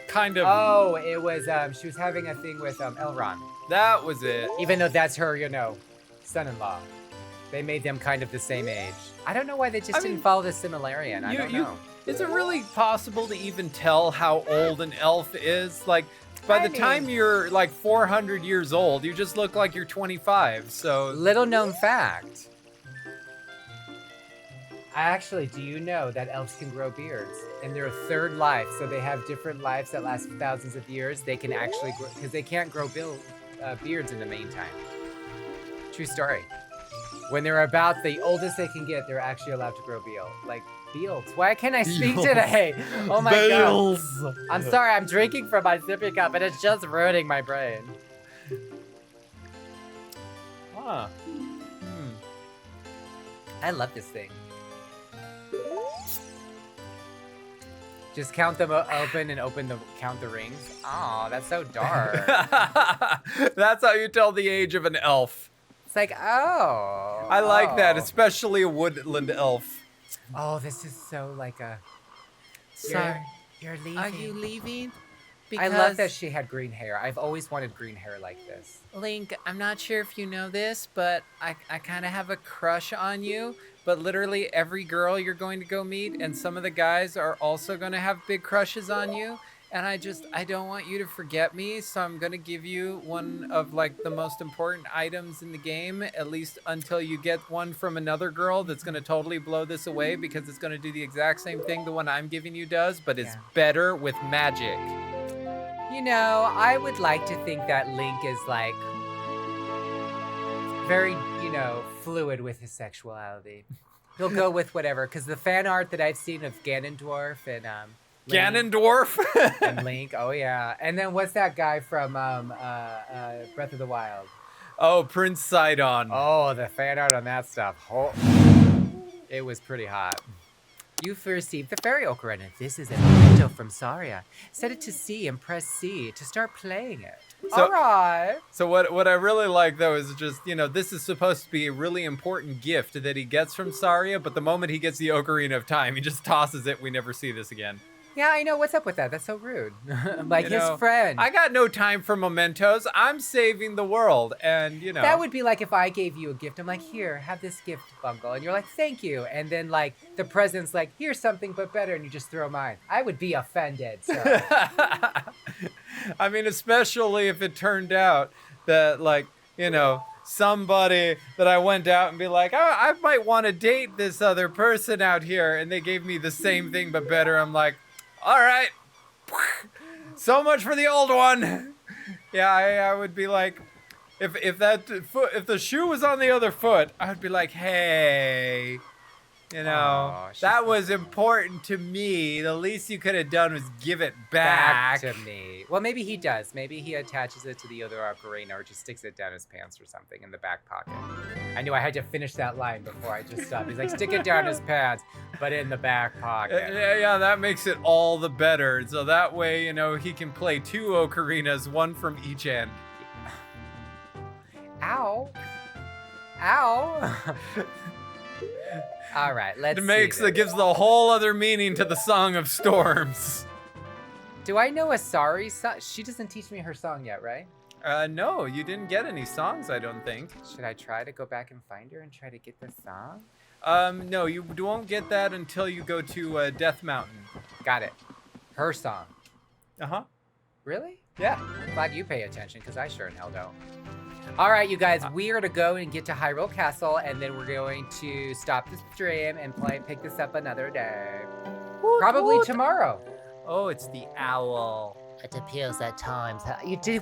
kind of... Oh, it was, she was having a thing with Elrond. That was it. Even though that's her, you know, son-in-law. They made them kind of the same age. I don't know why they just didn't follow the similarian. I don't know. Is it really possible to even tell how old an elf is? Like, by the time you're like 400 years old, you just look like you're 25, so... Little known fact. Actually, do you know that elves can grow beards? In their 3rd life, so they have different lives that last thousands of years, they can actually grow, because they can't grow beards in the meantime. True story. When they're about the oldest they can get, they're actually allowed to grow beals. Why can't I speak Beals. today? Oh my Beals. god. I'm sorry, I'm drinking from my sippy cup and it's just ruining my brain. Huh. I love this thing. Just count them open and count the rings. Oh, that's so dark. That's how you tell the age of an elf. It's like, oh. I like that, oh. especially a woodland elf. Oh, this is so like a. Sorry. You're leaving. Are you leaving? I love that she had green hair. I've always wanted green hair like this. Link, I'm not sure if you know this, but I kind of have a crush on you. But literally every girl you're going to go meet and some of the guys are also going to have big crushes on you. And I don't want you to forget me. So I'm going to give you one of like the most important items in the game, at least until you get one from another girl that's going to totally blow this away because it's going to do the exact same thing the one I'm giving you does, but it's better with magic. You know, I would like to think that Link is like very, fluid with his sexuality. He'll go with whatever, because the fan art that I've seen of Ganondorf and Ganondorf? and Link, oh yeah. And then what's that guy from Breath of the Wild? Oh, Prince Sidon. Oh, the fan art on that stuff. Oh, it was pretty hot. You've received the fairy ocarina. This is a memento from Saria. Set it to C and press C to start playing it. So- All right. So what I really like though is just, this is supposed to be a really important gift that he gets from Saria, but the moment he gets the Ocarina of Time, he just tosses it. We never see this again. Yeah, I know. What's up with that? That's so rude. Like You know, his friend. I got no time for mementos. I'm saving the world. And, That would be like if I gave you a gift. I'm like, here, have this gift, Bungle. And you're like, thank you. And then like the present's like, here's something but better. And you just throw mine. I would be offended. So. I mean, especially if it turned out that somebody that I went out and be like, oh, I might want to date this other person out here. And they gave me the same thing but better. I'm like, all right. So much for the old one. Yeah, I would be like, if the shoe was on the other foot, I would be like, hey, that was important to me. The least you could have done was give it back to me. Well, maybe he does. Maybe he attaches it to the other ocarina or just sticks it down his pants or something in the back pocket. I knew I had to finish that line before I just stopped. He's like, stick it down his pants, but in the back pocket. Yeah, that makes it all the better. So that way, he can play 2 ocarinas, one from each end. Ow. Ow. All right, let's see. Gives the whole other meaning to the Song of Storms. Do I know a sorry song? She doesn't teach me her song yet, right? No, you didn't get any songs, I don't think. Should I try to go back and find her and try to get the song? No, you won't get that until you go to Death Mountain. Got it. Her song. Uh-huh. Really? Yeah. Glad you pay attention, because I sure in hell don't. All right, you guys, we are to go and get to Hyrule Castle, and then we're going to stop the stream and pick this up another day. Probably tomorrow. Oh, it's the owl. It appears at times.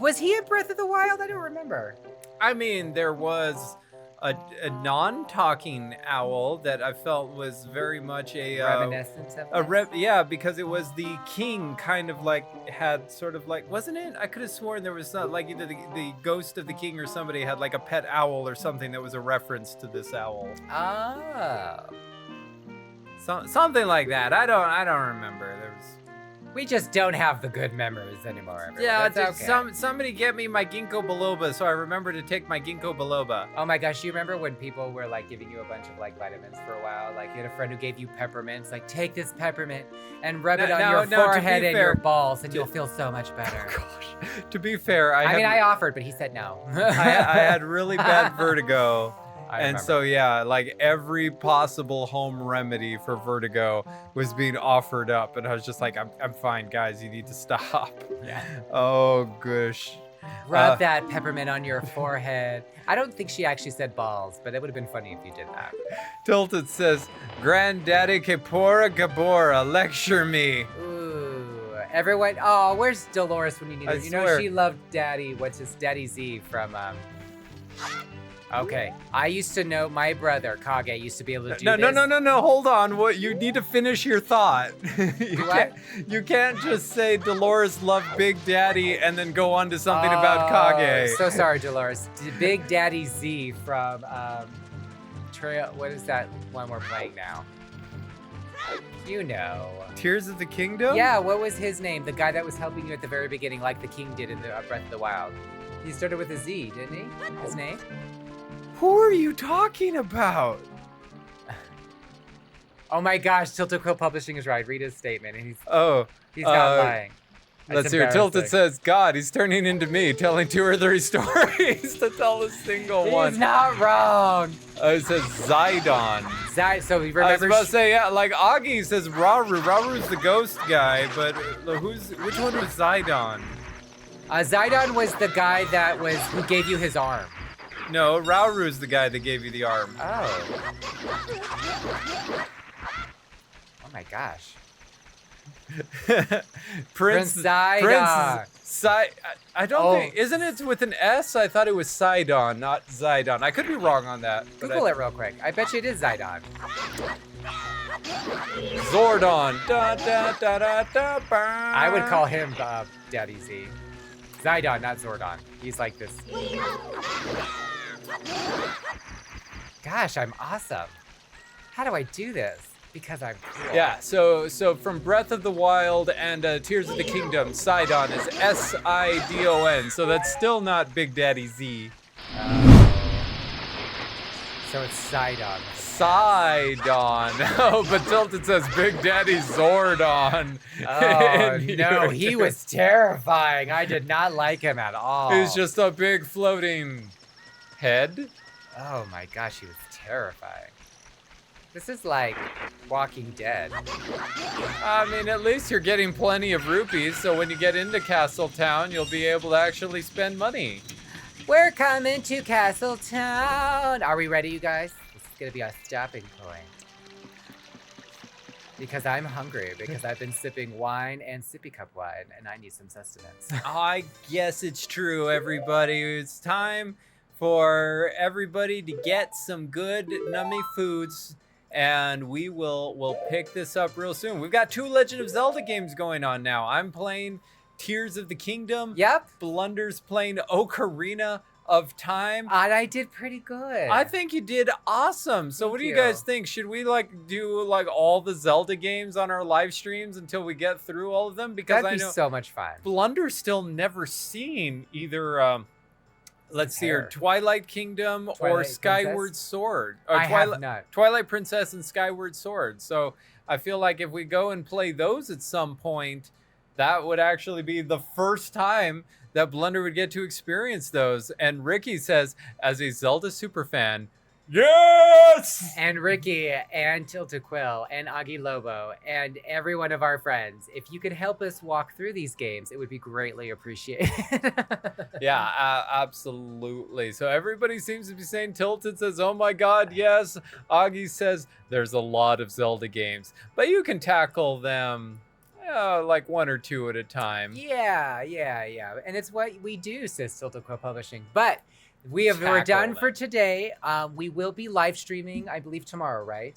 Was he in Breath of the Wild? I don't remember. I mean, there was a non-talking owl that I felt was very much a Reminiscence of this? Because it was the king kind of like had sort of like, wasn't it? I could have sworn there was not like either the ghost of the king or somebody had like a pet owl or something that was a reference to this owl. Oh. Something like that. I don't remember. We just don't have the good memories anymore. Everyone. Yeah, That's okay. somebody get me my ginkgo biloba so I remember to take my ginkgo biloba. Oh my gosh, you remember when people were like giving you a bunch of like vitamins for a while? Like you had a friend who gave you peppermints, like take this peppermint and rub it on your forehead and your balls and you'll feel so much better. Oh gosh. To be fair, I offered, but he said no. I had really bad vertigo. And so, yeah, like every possible home remedy for vertigo was being offered up. And I was just like, I'm fine, guys. You need to stop. Yeah. Oh, gosh. Rub that peppermint on your forehead. I don't think she actually said balls, but it would have been funny if you did that. Tilted says, Granddaddy Kapora Gabora, lecture me. Ooh, everyone. Oh, where's Dolores when you need her? You know, swear. she loved Daddy. Daddy Z from Okay, I used to know my brother Kage used to be able to do No, this. no. Hold on. What you need to finish your thought. What? You can't just say Dolores loved Big Daddy and then go on to something about Kage. So sorry, Dolores. Big Daddy Z from Trail. What is that one we're playing now? You know. Tears of the Kingdom? Yeah, what was his name? The guy that was helping you at the very beginning, like the king did in the Breath of the Wild. He started with a Z, didn't he? His name? Who are you talking about? Oh my gosh, Tilted Quill Publishing is right. Read his statement, and he's not lying. Let's hear. Tilted says, God, he's turning into me, telling 2 or 3 stories to tell a single one. He's not wrong. It says Zidon. So he I was remembers. about to say, yeah, like Augie says Rauru. Rauru's the ghost guy, but which one was Zidon? Zidon was the guy who gave you his arm. No, Rauru's the guy that gave you the arm. Oh. Oh my gosh. Prince Zidon. I don't think, isn't it with an S? I thought it was Sidon, not Zidon. I could be wrong on that. Google it real quick. I bet you it is Zidon. Zordon. Da, da, da, da, da, I would call him Daddy Z. Zidon, not Zordon. He's like this. Gosh, I'm awesome. How do I do this? Because I'm cool. Yeah, so from Breath of the Wild and Tears of the Kingdom, Sidon is S-I-D-O-N, so that's still not Big Daddy Z. So it's Sidon. Sidon. Oh, but Tilted says Big Daddy Zordon. Oh, no, he was terrifying. I did not like him at all. He's just a big floating head. Oh my gosh, he was terrifying. This is like Walking Dead. I mean, at least you're getting plenty of rupees, so when you get into Castle Town, you'll be able to actually spend money. We're coming to Castle Town. Are we ready, you guys? This is gonna be our stopping point. Because I'm hungry, because I've been sipping wine and sippy cup wine, and I need some sustenance. I guess it's true, everybody. It's time for everybody to get some good nummy foods, and we'll pick this up real soon. We've got 2 Legend of Zelda games going on now. I'm playing Tears of the Kingdom. Yep. Blunder's playing Ocarina of Time. And I did pretty good. I think you did awesome. So what do you guys think? Should we do all the Zelda games on our live streams until we get through all of them? Because that'd be I know so much fun. Blunder's still never seen either let's see here, Twilight Kingdom or Skyward Sword. Or I have not. Twilight Princess and Skyward Sword. So I feel like if we go and play those at some point, that would actually be the first time that Blunder would get to experience those. And Ricky says, as a Zelda superfan, yes! And Ricky and Tilted Quill and Augie Lobo and every one of our friends, if you could help us walk through these games, it would be greatly appreciated. Yeah, absolutely. So everybody seems to be saying, Tilted says, oh my god, yes. Augie says, there's a lot of Zelda games, but you can tackle them like 1 or 2 at a time. Yeah. And it's what we do, says Tilted Quill Publishing. But we're done for today. We will be live streaming, I believe, tomorrow, right?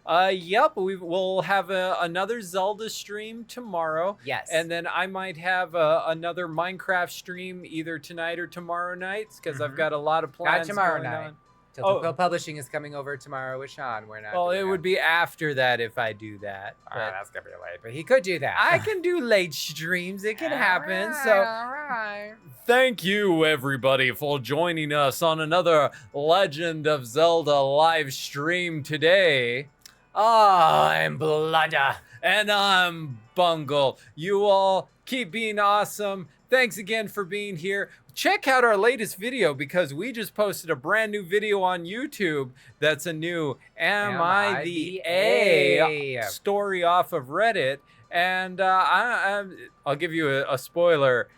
Yep, we'll have another Zelda stream tomorrow. Yes. And then I might have another Minecraft stream either tonight or tomorrow night, because I've got a lot of plans Not tomorrow going night. on. Tilted Quill Publishing is coming over tomorrow with Sean. We're not. Well, it would be after that if I do that. That's gonna be late, but he could do that. I can do late streams. It can happen. All So right. thank you, everybody, for joining us on another Legend of Zelda live stream today. I'm Blunder. And I'm Bungle. You all keep being awesome. Thanks again for being here. Check out our latest video, because we just posted a brand new video on YouTube that's a new Am I the A story off of Reddit. And I'll give you a spoiler.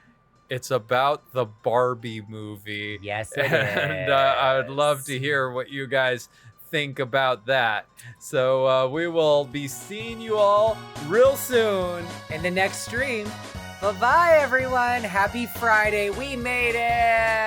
It's about the Barbie movie. Yes, it and is. I would love to hear what you guys think about that. So we will be seeing you all real soon in the next stream. Bye-bye, everyone. Happy Friday. We made it.